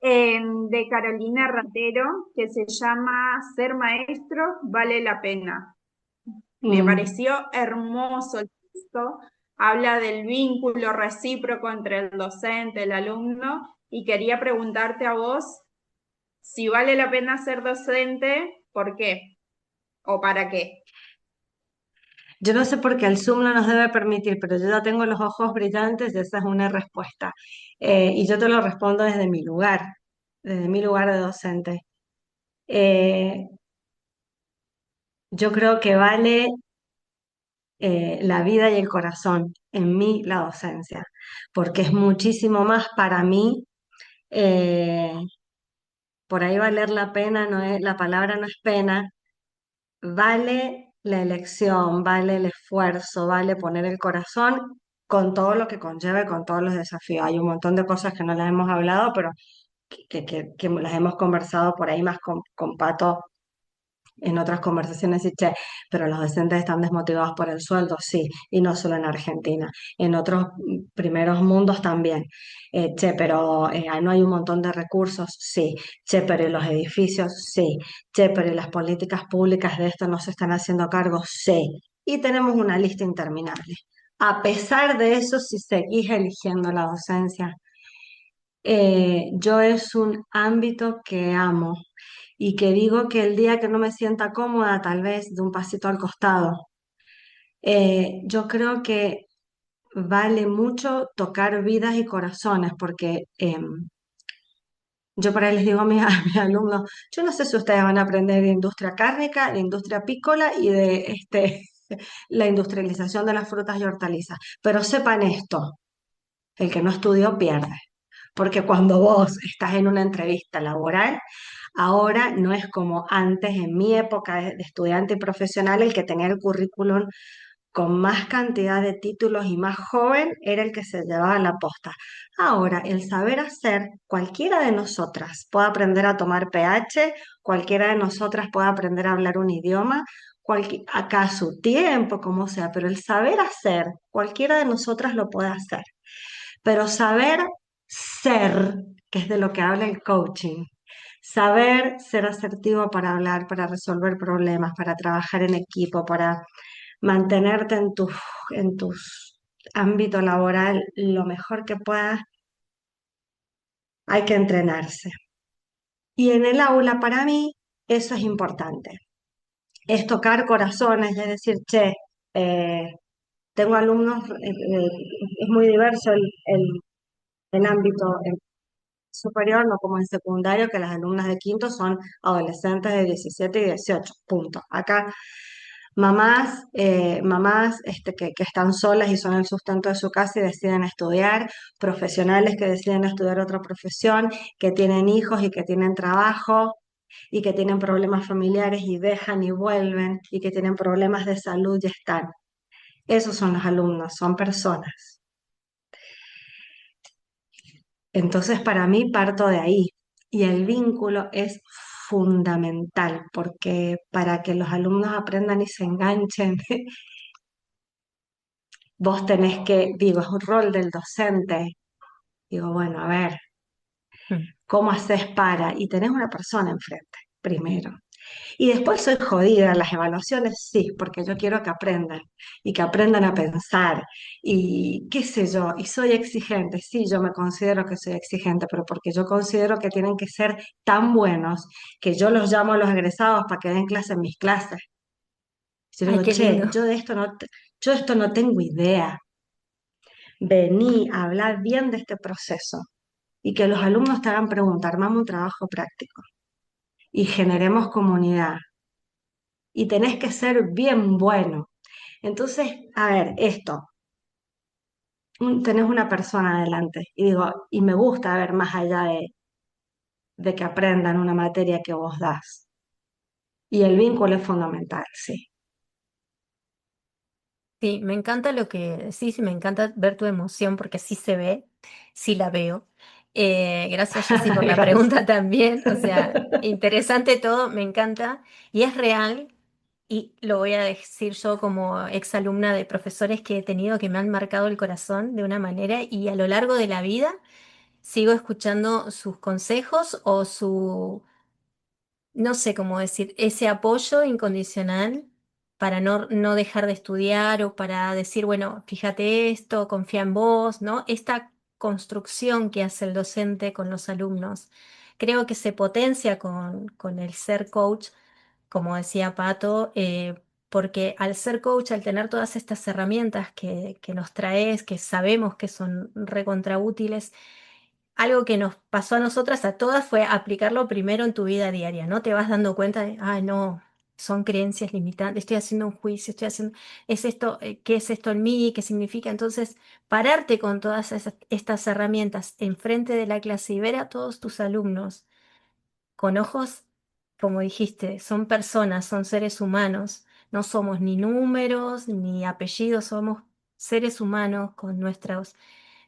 de Carolina Ratero, que se llama Ser maestro vale la pena. Me Mm. pareció hermoso el texto, habla del vínculo recíproco entre el docente, el alumno, y quería preguntarte a vos si vale la pena ser docente, ¿por qué? ¿O para qué? Yo no sé por qué el Zoom no nos debe permitir, pero yo ya tengo los ojos brillantes y esa es una respuesta. Y yo te lo respondo desde mi lugar de docente. Eh, yo creo que vale la vida y el corazón. en mí la docencia, porque es muchísimo más para mí. eh, por ahí valer la pena, no es, la palabra no es pena, vale la elección, vale el esfuerzo, vale poner el corazón con todo lo que conlleve, con todos los desafíos. Hay un montón de cosas que no las hemos hablado, pero que las hemos conversado por ahí más con Pato en otras conversaciones y che, pero los docentes están desmotivados por el sueldo, sí, y no solo en Argentina, en otros primeros mundos también. Che, pero no hay un montón de recursos, sí, che, pero ¿y los edificios? Sí, che, pero ¿y las políticas públicas de esto no se están haciendo cargo? Sí, y tenemos una lista interminable. A pesar de eso, si seguís eligiendo la docencia, yo es un ámbito que amo y que digo que el día que no me sienta cómoda, tal vez de un pasito al costado. Yo creo que vale mucho tocar vidas y corazones, porque yo por ahí les digo a a mis alumnos, yo no sé si ustedes van a aprender de industria cárnica, de industria apícola y de la industrialización de las frutas y hortalizas, pero sepan esto, el que no estudió pierde. Porque cuando vos estás en una entrevista laboral, ahora no es como antes, en mi época de estudiante y profesional, el que tenía el currículum con más cantidad de títulos y más joven era el que se llevaba la posta. Ahora, el saber hacer, cualquiera de nosotras puede aprender a tomar pH, cualquiera de nosotras puede aprender a hablar un idioma, acá a su tiempo, como sea, pero el saber hacer, cualquiera de nosotras lo puede hacer. Pero saber ser, que es de lo que habla el coaching, saber ser asertivo para hablar, para resolver problemas, para trabajar en equipo, para mantenerte en tus ámbito laboral lo mejor que puedas, hay que entrenarse. Y en el aula, para mí, eso es importante. Es tocar corazones, es decir, che, eh, tengo alumnos, es muy diverso el ámbito superior, no como en secundario, que las alumnas de quinto son adolescentes de 17 y 18 punto. Acá mamás que están solas y son el sustento de su casa y deciden estudiar, profesionales que deciden estudiar otra profesión, que tienen hijos y que tienen trabajo y que tienen problemas familiares y dejan y vuelven y que tienen problemas de salud y están. Esos son los alumnos, son personas. Entonces, para mí parto de ahí y el vínculo es fundamental porque para que los alumnos aprendan y se enganchen, vos tenés que, digo, es un rol del docente. Digo, bueno, a ver, Mm. ¿cómo haces para? Y tenés una persona enfrente, primero. Y después soy jodida en las evaluaciones, sí, porque yo quiero que aprendan y que aprendan a pensar y qué sé yo, y soy exigente, sí, yo me considero que soy exigente, pero porque yo considero que tienen que ser tan buenos que yo los llamo a los egresados para que den clase en mis clases. Yo Ay, digo, qué che, lindo. yo de esto no tengo idea. Vení a hablar bien de este proceso y que los alumnos te hagan preguntar, armamos un trabajo práctico y generemos comunidad y tenés que ser bien bueno. Entonces, a ver, esto, tenés una persona adelante y digo, y me gusta ver más allá de que aprendan una materia que vos das. Y el vínculo es fundamental, sí. Sí, me encanta lo que decís y me encanta ver tu emoción porque sí se ve, sí la veo. Gracias, Jessy, por la Gracias. pregunta también. O sea, interesante todo, me encanta y es real. Y lo voy a decir yo como exalumna de profesores que he tenido que me han marcado el corazón de una manera y a lo largo de la vida sigo escuchando sus consejos o su, no sé cómo decir, ese apoyo incondicional para no dejar de estudiar o para decir, bueno, fíjate esto, confía en vos, ¿no? Esta construcción que hace el docente con los alumnos, creo que se potencia con el ser coach, como decía Pato, porque al ser coach, al tener todas estas herramientas que nos traes, que sabemos que son recontra útiles, algo que nos pasó a nosotras, a todas, fue aplicarlo primero en tu vida diaria, ¿no? Te vas dando cuenta de, ah, no. son creencias limitantes, estoy haciendo un juicio, es esto, ¿qué es esto en mí? ¿Qué significa? Entonces, pararte con todas estas herramientas enfrente de la clase y ver a todos tus alumnos con ojos, como dijiste, son personas, son seres humanos, no somos ni números ni apellidos, somos seres humanos con nuestros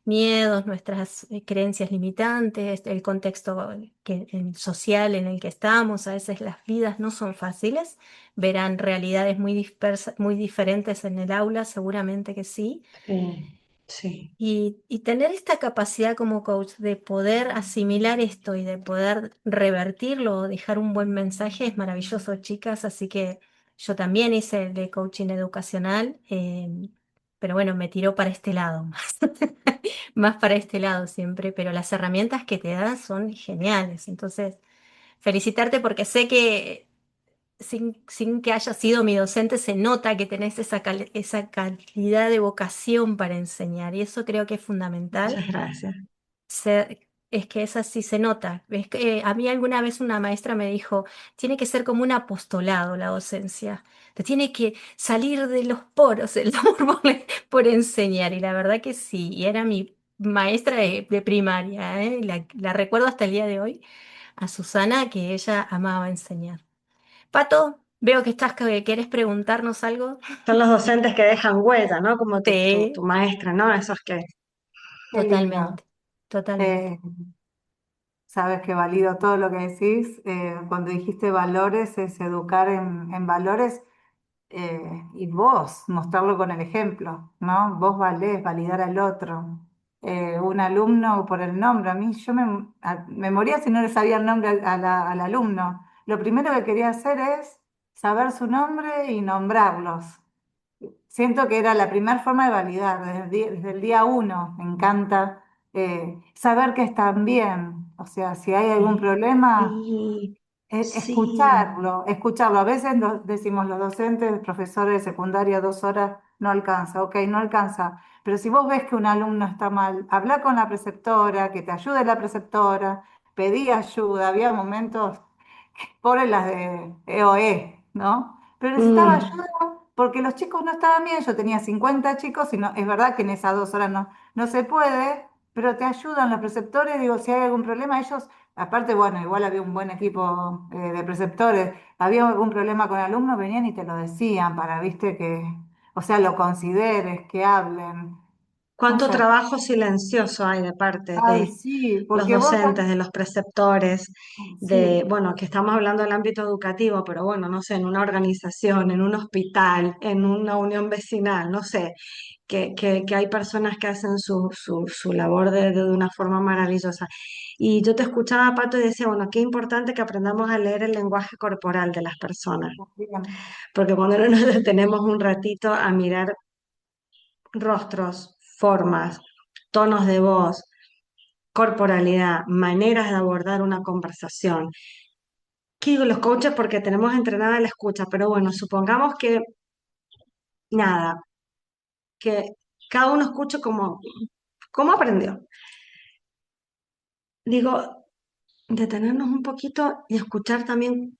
miedos, nuestras creencias limitantes, el contexto el social en el que estamos, a veces las vidas no son fáciles, verán realidades muy dispersas, muy diferentes en el aula, seguramente que sí. Sí, sí, Y tener esta capacidad como coach de poder asimilar esto y de poder revertirlo o dejar un buen mensaje es maravilloso, chicas. Así que yo también hice el de coaching educacional, pero bueno, me tiró para este lado más, más para este lado siempre, pero las herramientas que te dan son geniales. Entonces, felicitarte porque sé que sin que haya sido mi docente, se nota que tenés esa calidad de vocación para enseñar y eso creo que es fundamental. muchas gracias. Es que es así, se nota. Es que, a mí alguna vez una maestra me dijo, tiene que ser como un apostolado la docencia. Te tiene que salir de los poros el amor por enseñar. Y la verdad que sí, y era mi maestra de primaria, ¿eh? La recuerdo hasta el día de hoy, a Susana, que ella amaba enseñar. Pato, veo que querés preguntarnos algo. Son los docentes que dejan huella, ¿no? Como tu Sí, maestra, ¿no? Esos que... Qué lindo. totalmente, totalmente. Eh, Sabes que valido todo lo que decís. Cuando dijiste valores, es educar en valores y vos, mostrarlo con el ejemplo, ¿no? Vos valés, validar al otro. Un alumno por el nombre, a mí me moría si no le sabía el nombre al alumno. Lo primero que quería hacer es saber su nombre y nombrarlos. Siento que era la primera forma de validar, desde el día uno. Me encanta saber que están bien. O sea, si hay algún problema, Sí, sí. escucharlo, escucharlo. A veces decimos los docentes, profesores de secundaria, 2 horas, no alcanza. Ok, no alcanza. Pero si vos ves que un alumno está mal, habla con la preceptora, que te ayude la preceptora, pedí ayuda. Había momentos pobres las de EOE, ¿no? Pero necesitaba Mm. ayuda porque los chicos no estaban bien. Yo tenía 50 chicos y no, es verdad que en esas 2 horas no se puede, pero te ayudan los preceptores. Digo, si hay algún problema, ellos, aparte, bueno, igual había un buen equipo de preceptores, había algún problema con alumnos, venían y te lo decían para, viste, o sea, lo consideres, que hablen. No Cuánto sé. trabajo silencioso hay de parte Ay, de sí, los porque vos, docentes, de los preceptores, sí. bueno, que estamos hablando del ámbito educativo, pero bueno, no sé, en una organización, en un hospital, en una unión vecinal, no sé, que hay personas que hacen su labor de una forma maravillosa. Y yo te escuchaba, Pato, y decía, bueno, qué importante que aprendamos a leer el lenguaje corporal de las personas, Bien. porque cuando no nos detenemos un ratito a mirar rostros, formas, tonos de voz, corporalidad, maneras de abordar una conversación. ¿Qué digo los coaches? Porque tenemos entrenada la escucha, pero bueno, supongamos que nada, que cada uno escuche como aprendió. Digo, detenernos un poquito y escuchar también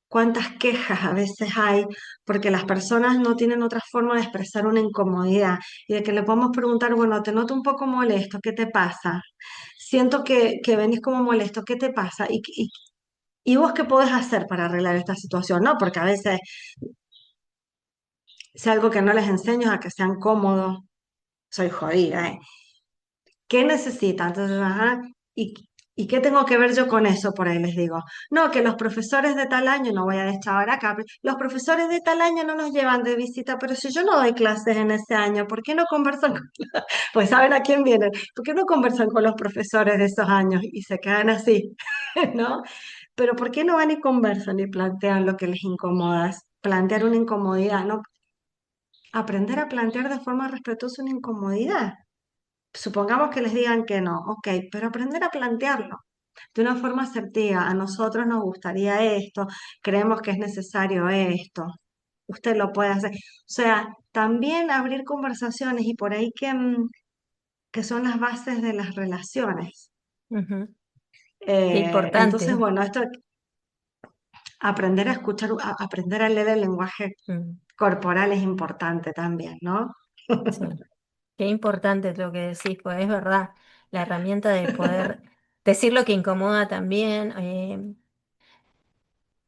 cuántas quejas a veces hay, porque las personas no tienen otra forma de expresar una incomodidad y de que le podemos preguntar, bueno, te noto un poco molesto, ¿qué te pasa? Siento que venís como molesto, ¿qué te pasa? ¿Y vos qué podés hacer para arreglar esta situación? ¿No? Porque a veces, si algo que no les enseño es a que sean cómodos, soy jodida, ¿eh? ¿Qué necesitan? Entonces, ajá, ¿y, y qué tengo que ver yo con eso? Por ahí les digo, no, que los profesores de tal año, no voy a deschavar acá, pero los profesores de tal año no nos llevan de visita, pero si yo no doy clases en ese año, ¿por qué no conversan con, pues saben a quién vienen, ¿por qué no conversan con los profesores de esos años y se quedan así, ¿no? Pero ¿por qué no van y conversan y plantean lo que les incomoda? Plantear una incomodidad, ¿no? Aprender a plantear de forma respetuosa una incomodidad. Supongamos que les digan que no, ok, pero aprender a plantearlo de una forma asertiva. A nosotros nos gustaría esto, creemos que es necesario esto, usted lo puede hacer. O sea, también abrir conversaciones y por ahí que son las bases de las relaciones. Ujú. Qué Entonces, importante. bueno, esto aprender a escuchar, aprender a leer el lenguaje Mm, corporal es importante también, ¿no? sí. Qué importante es lo que decís, pues es verdad, la herramienta de poder decir lo que incomoda también.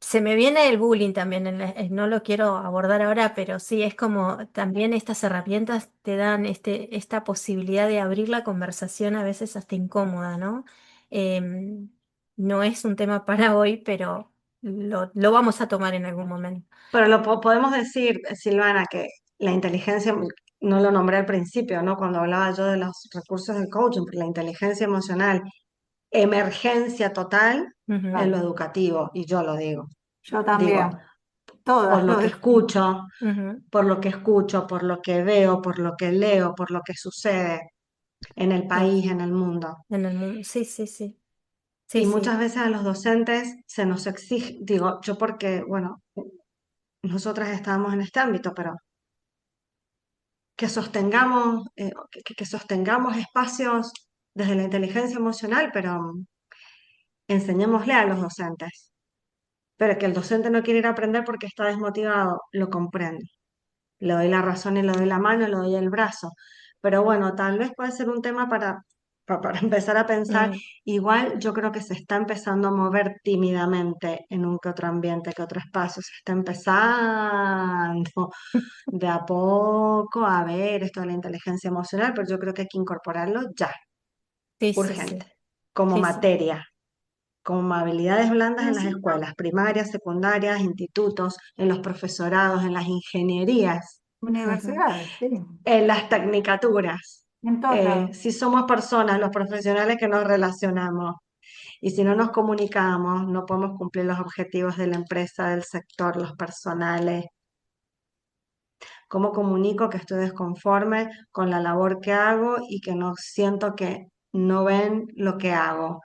Se me viene el bullying también, no lo quiero abordar ahora, pero sí, es como también estas herramientas te dan esta posibilidad de abrir la conversación a veces hasta incómoda, ¿no? Em, no es un tema para hoy, pero lo vamos a tomar en algún momento. Pero podemos decir, Silvana, que la inteligencia, no lo nombré al principio, ¿no? Cuando hablaba yo de los recursos del coaching, porque la inteligencia emocional, emergencia total en lo Ujú, educativo, y yo lo digo. Yo Digo, también, por todas lo lo que decimos. escucho, ujú, por lo que escucho, por lo que veo, por lo que leo, por lo que sucede en el sí, país, en el mundo. en el mundo, sí, sí, sí, sí, Y sí. muchas veces a los docentes se nos exige, digo, yo porque, bueno, nosotras estábamos en este ámbito, pero que sostengamos, que sostengamos espacios desde la inteligencia emocional, pero enseñémosle a los docentes. Pero que el docente no quiere ir a aprender porque está desmotivado, lo comprendo. Le doy la razón y le doy la mano, le doy el brazo. Pero bueno, tal vez puede ser un tema para empezar a pensar. Mm, Igual yo creo que se está empezando a mover tímidamente en un que otro ambiente, que otro espacio. Se está empezando de a poco a ver esto de la inteligencia emocional, pero yo creo que hay que incorporarlo ya, sí, sí, urgente, sí, como sí, sí. materia, como habilidades blandas No, en las sí, escuelas primarias, secundarias, institutos, en los profesorados, en las ingenierías, ujú, Universidades, sí, en las tecnicaturas. en todos lados. Si somos personas, los profesionales que nos relacionamos, y si no nos comunicamos, no podemos cumplir los objetivos de la empresa, del sector, los personales. ¿Cómo comunico que estoy desconforme con la labor que hago y que no siento que no ven lo que hago?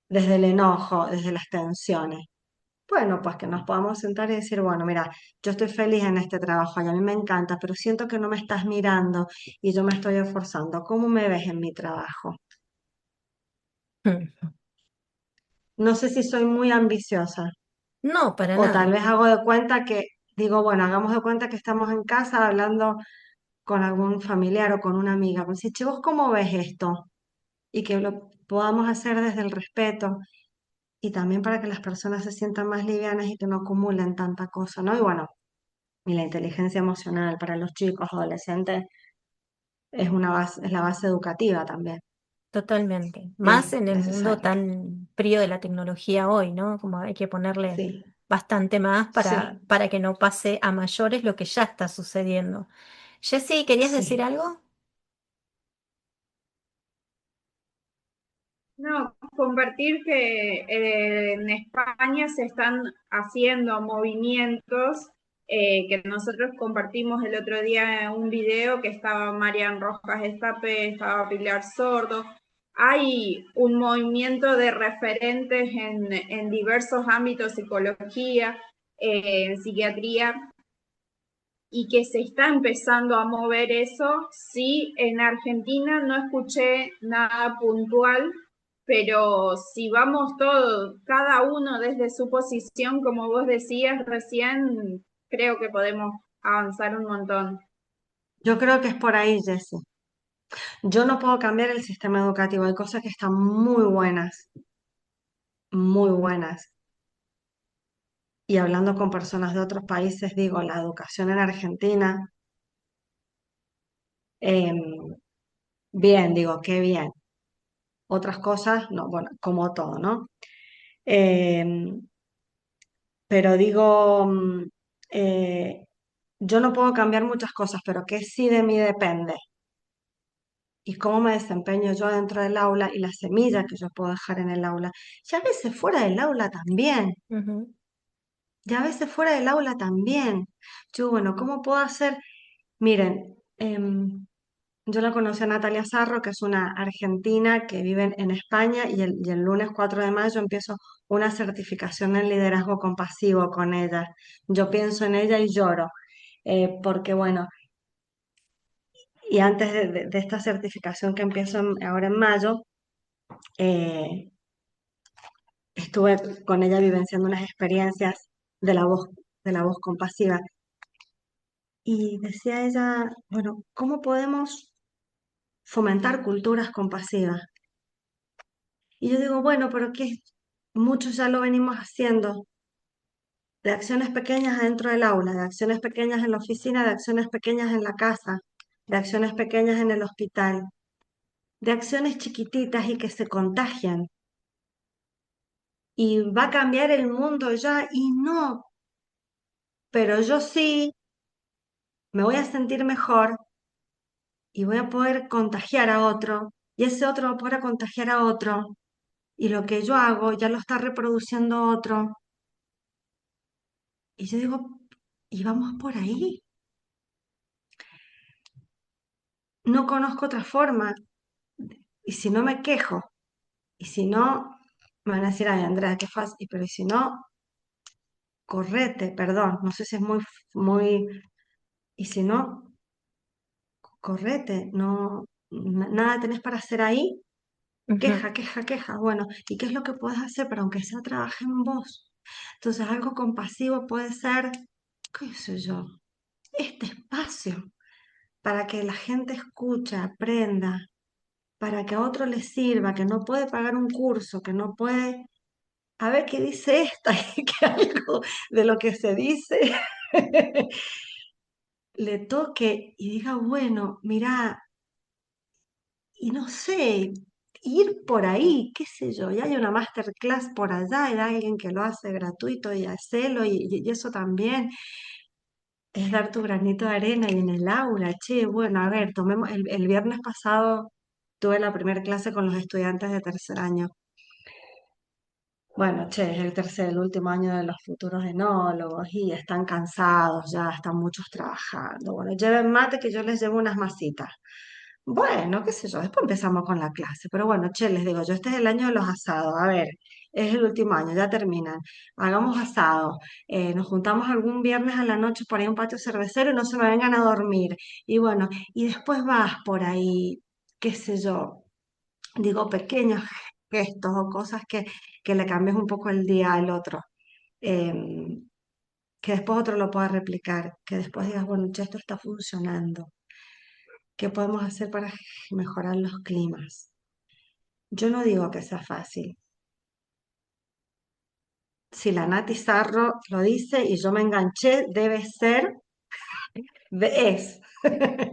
Desde el enojo, desde las tensiones. Bueno, pues que nos podamos sentar y decir, bueno, mira, yo estoy feliz en este trabajo y a mí me encanta, pero siento que no me estás mirando y yo me estoy esforzando. ¿Cómo me ves en mi trabajo? mm. No sé si soy muy ambiciosa No, para o tal nada. vez hago de cuenta que, digo, bueno, hagamos de cuenta que estamos en casa hablando con algún familiar o con una amiga. Pues si, che, ¿vos cómo ves esto? Y que lo podamos hacer desde el respeto y también para que las personas se sientan más livianas y que no acumulen tanta cosa, ¿no? Y bueno, y la inteligencia emocional para los chicos, adolescentes, es una base, es la base educativa también. Totalmente. Más Es en el mundo necesaria. tan frío de la tecnología hoy, ¿no? Como hay que ponerle Sí, bastante más sí, para que no pase a mayores lo que ya está sucediendo. Jessy, ¿querías decir sí. algo? No, compartir que en España se están haciendo movimientos que nosotros compartimos el otro día en un video que estaba Marian Rojas Estape, estaba Pilar Sordo. Hay un movimiento de referentes en diversos ámbitos, psicología, en psiquiatría, y que se está empezando a mover eso. Sí, en Argentina no escuché nada puntual, pero si vamos todos, cada uno desde su posición, como vos decías recién, creo que podemos avanzar un montón. Yo creo que es por ahí, Jessie. Yo no puedo cambiar el sistema educativo. Hay cosas que están muy buenas, muy buenas. Y hablando con personas de otros países, digo, la educación en Argentina, em, bien, digo, qué bien. Otras cosas, no, bueno, como todo, ¿no? Em, pero digo, eh, yo no puedo cambiar muchas cosas, pero que sí de mí depende. Y cómo me desempeño yo dentro del aula y la semilla que yo puedo dejar en el aula. Y a veces fuera del aula también. Ujú, Y a veces fuera del aula también. Yo, bueno, ¿cómo puedo hacer? Miren, yo la conocí a Natalia Sarro, que es una argentina que vive en España, y el lunes 4 de mayo empiezo una certificación en liderazgo compasivo con ella. Yo pienso en ella y lloro, porque bueno, y antes de esta certificación que empiezo ahora en mayo, eh, estuve con ella vivenciando unas experiencias de la voz, de la voz compasiva. Y decía ella, bueno, ¿cómo podemos fomentar culturas compasivas? Y yo digo, bueno, pero que muchos ya lo venimos haciendo, de acciones pequeñas adentro del aula, de acciones pequeñas en la oficina, de acciones pequeñas en la casa, de acciones pequeñas en el hospital, de acciones chiquititas y que se contagian. Y va a cambiar el mundo ya, y no, pero yo sí me voy a sentir mejor y voy a poder contagiar a otro, y ese otro va a poder contagiar a otro, y lo que yo hago ya lo está reproduciendo otro. Y yo digo, y vamos por ahí. No conozco otra forma. Y si no me quejo, y si no, me van a decir, ay, Andrea, qué fácil, pero y si no, correte, perdón, no sé si es muy, y si no, correte, no, nada tenés para hacer ahí, Ujú, queja, queja, queja. Bueno, ¿y qué es lo que puedes hacer para aunque sea trabajar en vos? Entonces, algo compasivo puede ser, qué sé yo, este espacio para que la gente escuche, aprenda, para que a otro le sirva, que no puede pagar un curso, que no puede, a ver qué dice esta, y que algo de lo que se dice le toque y diga, bueno, mira, y no sé, ir por ahí, qué sé yo, y hay una masterclass por allá, hay alguien que lo hace gratuito y hacelo, y eso también es dar tu granito de arena y en el aula, che, bueno, a ver, tomemos, el viernes pasado tuve la primera clase con los estudiantes de tercer año. Bueno, che, es el último año de los futuros enólogos y están cansados ya, están muchos trabajando. Bueno, lleven mate que yo les llevo unas masitas. Bueno, qué sé yo, después empezamos con la clase, pero bueno, che, les digo, yo este es el año de los asados, a ver, es el último año, ya terminan, hagamos asados, nos juntamos algún viernes a la noche por ahí en un patio cervecero y no se me vengan a dormir. Y bueno, y después vas por ahí, qué sé yo, digo, pequeños gestos o cosas que le cambies un poco el día al otro, em, que después otro lo pueda replicar, que después digas, bueno, che, esto está funcionando. ¿Qué podemos hacer para mejorar los climas? Yo no digo que sea fácil. Si la Nati Sarro lo dice y yo me enganché, debe ser, es.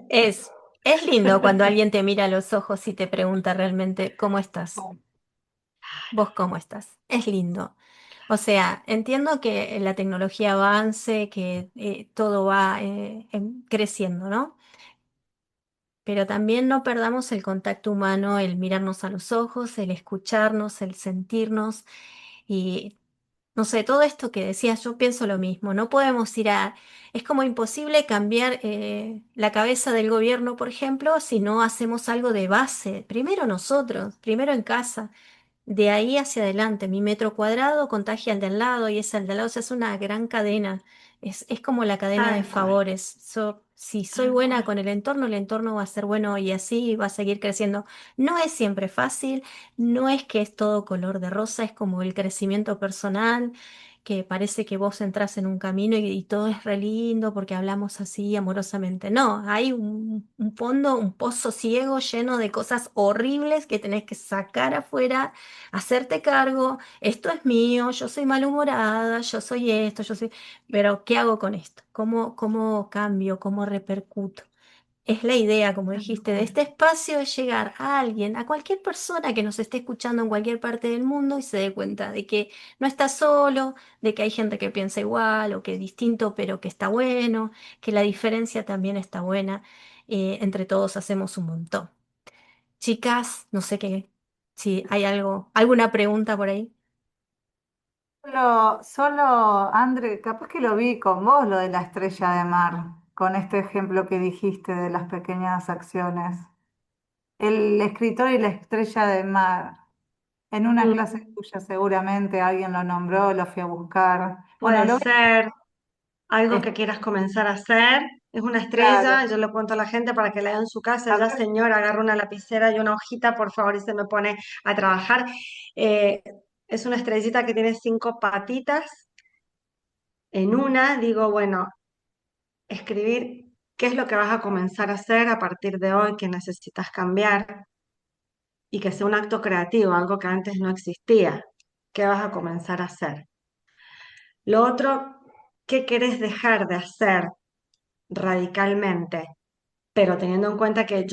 Es, es lindo cuando alguien te mira a los ojos y te pregunta realmente cómo estás. ¿Vos cómo estás? Es lindo. O sea, entiendo que la tecnología avance, que todo va creciendo, ¿no? Pero también no perdamos el contacto humano, el mirarnos a los ojos, el escucharnos, el sentirnos y no sé, todo esto que decías, yo pienso lo mismo. No podemos ir a... Es como imposible cambiar la cabeza del gobierno, por ejemplo, si no hacemos algo de base. Primero nosotros, primero en casa. De ahí hacia adelante, mi metro cuadrado contagia al de al lado y ese al de al lado. O sea, es una gran cadena. Es como la cadena de Tal cual, favores. Si soy tal buena cual. con el entorno va a ser bueno y así va a seguir creciendo. No es siempre fácil, no es que es todo color de rosa, es como el crecimiento personal, que parece que vos entras en un camino y todo es re lindo porque hablamos así amorosamente. No, hay un fondo, un pozo ciego lleno de cosas horribles que tenés que sacar afuera, hacerte cargo, esto es mío, yo soy malhumorada, yo soy esto, yo soy... Pero ¿qué hago con esto? ¿Cómo cambio? ¿Cómo repercuto? Es la idea, como Tal dijiste, de cual. este espacio es llegar a alguien, a cualquier persona que nos esté escuchando en cualquier parte del mundo y se dé cuenta de que no está solo, de que hay gente que piensa igual o que es distinto, pero que está bueno, que la diferencia también está buena. Entre todos hacemos un montón. Chicas, no sé qué, si hay algo, alguna pregunta por ahí. André, capaz que lo vi con vos, lo de la estrella de mar, con este ejemplo que dijiste de las pequeñas acciones. El escritor y la estrella de mar. En una clase Mm, tuya seguramente alguien lo nombró, lo fui a buscar. Bueno, puede ser algo es que quieras comenzar a hacer. Es una estrella, claro. yo le cuento a la gente para que la haga en su casa. Ya, Acá señor, agarra una lapicera y una hojita, por favor, y se me pone a trabajar. Eh, es una estrellita que tiene 5 patitas. En una digo, bueno, escribir qué es lo que vas a comenzar a hacer a partir de hoy que necesitas cambiar y que sea un acto creativo, algo que antes no existía. ¿Qué vas a comenzar a hacer? Lo otro, ¿qué querés dejar de hacer radicalmente? Pero teniendo en cuenta que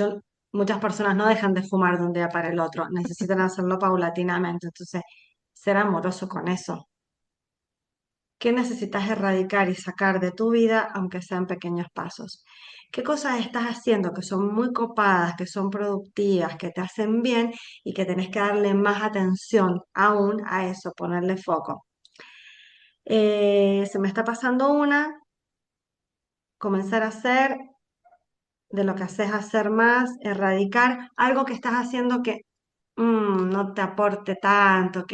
muchas personas no dejan de fumar de un día para el otro, necesitan hacerlo paulatinamente. Entonces, ser amoroso con eso. ¿Qué necesitas erradicar y sacar de tu vida, aunque sean pequeños pasos? ¿Qué cosas estás haciendo que son muy copadas, que son productivas, que te hacen bien y que tenés que darle más atención aún a eso, ponerle foco? Se me está pasando una, comenzar a hacer de lo que haces hacer más, erradicar algo que estás haciendo que no te aporte tanto,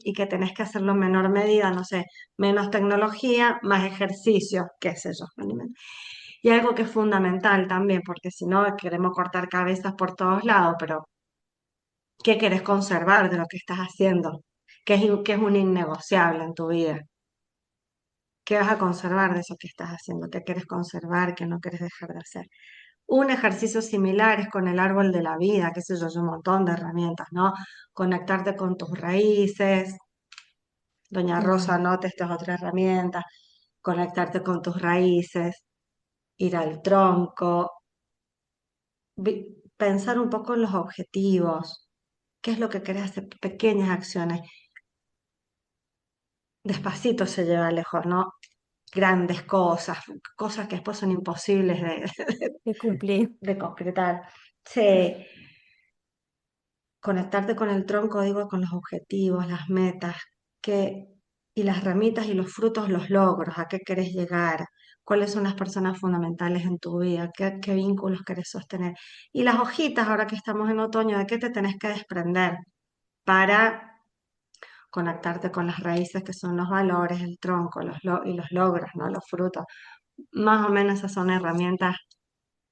y que tenés que hacerlo en menor medida, no sé, menos tecnología, más ejercicio, qué sé yo. Y algo que es fundamental también, porque si no queremos cortar cabezas por todos lados, pero ¿qué querés conservar de lo que estás haciendo? ¿Qué es un innegociable en tu vida? ¿Qué vas a conservar de eso que estás haciendo? ¿Qué quieres conservar? ¿Qué no quieres dejar de hacer? Un ejercicio similar es con el árbol de la vida, qué sé yo, hay un montón de herramientas, ¿no? Conectarte con tus raíces. Doña Rosa, Ujú. anota estas otras herramientas. Conectarte con tus raíces, ir al tronco, pensar un poco en los objetivos, qué es lo que querés hacer, pequeñas acciones. Despacito se lleva lejos, ¿no? Grandes cosas, cosas que después son imposibles De cumplir. de concretar. Sí, conectarte con el tronco, digo, con los objetivos, las metas, que, y las ramitas y los frutos, los logros, a qué querés llegar, cuáles son las personas fundamentales en tu vida, qué vínculos querés sostener. Y las hojitas, ahora que estamos en otoño, de qué te tenés que desprender para conectarte con las raíces que son los valores, el tronco, y los logros, ¿no? Los frutos. Más o menos esas son herramientas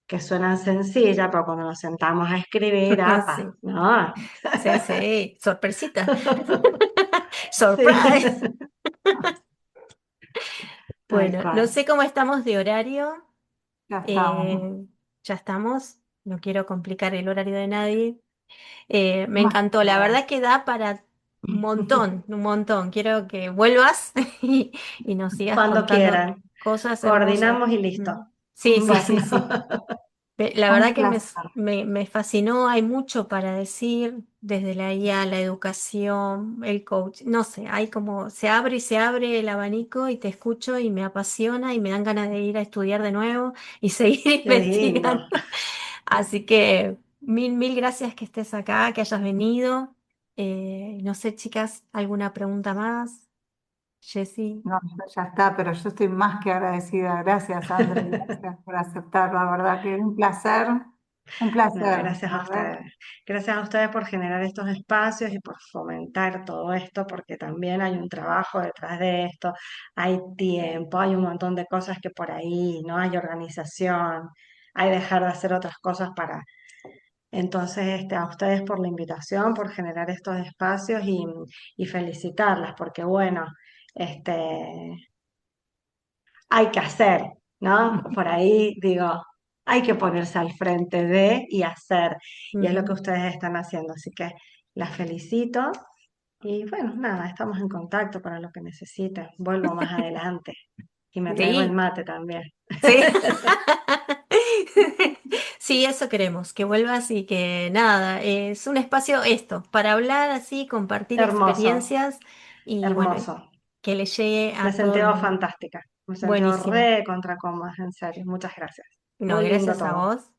que suenan sencillas, pero cuando nos sentamos a escribir, ¡apa! Sí, ¿No? sí, sí. Sorpresita. Sí, Surprise. tal Bueno, no cual. sé cómo estamos de horario. Ya estamos. Eh, ya estamos. No quiero complicar el horario de nadie. Me Más encantó. La claro. verdad que da para un montón, un montón. Quiero que vuelvas y, y nos sigas Cuando contando quieran. cosas hermosas. Coordinamos y listo. Mm. Sí, sí, sí, Bueno, sí. La Un verdad que placer. me fascinó, hay mucho para decir, desde la IA, la educación, el coach, no sé, hay como, se abre y se abre el abanico y te escucho y me apasiona y me dan ganas de ir a estudiar de nuevo y seguir qué lindo. investigando. Así que mil, mil gracias que estés acá, que hayas venido. No sé, chicas, ¿alguna pregunta más? Jessy. No, ya está, pero yo estoy más que agradecida. Gracias, André, gracias por aceptar. La verdad que un No, placer. gracias a A ver, ustedes. Gracias a ustedes por generar estos espacios y por fomentar todo esto, porque también hay un trabajo detrás de esto, hay tiempo, hay un montón de cosas que por ahí no hay organización, hay dejar de hacer otras cosas para. Entonces, a ustedes por la invitación, por generar estos espacios y felicitarlas, porque bueno, este, hay que hacer, ¿no? Por ahí digo, hay que ponerse al frente de y hacer, y es lo que Ujú. ustedes están haciendo, así que las felicito y bueno, nada, estamos en contacto para lo que necesiten. Vuelvo más adelante y me traigo el Sí, mate también. sí. Sí, eso queremos, que vuelvas y que nada, es un espacio esto, para hablar así, compartir Hermoso, experiencias y bueno, hermoso. que le llegue Me a todo sentí el mundo. fantástica, me sentí Buenísimo. re contra cómoda, en serio. Muchas gracias. No, Muy lindo gracias a todo. vos.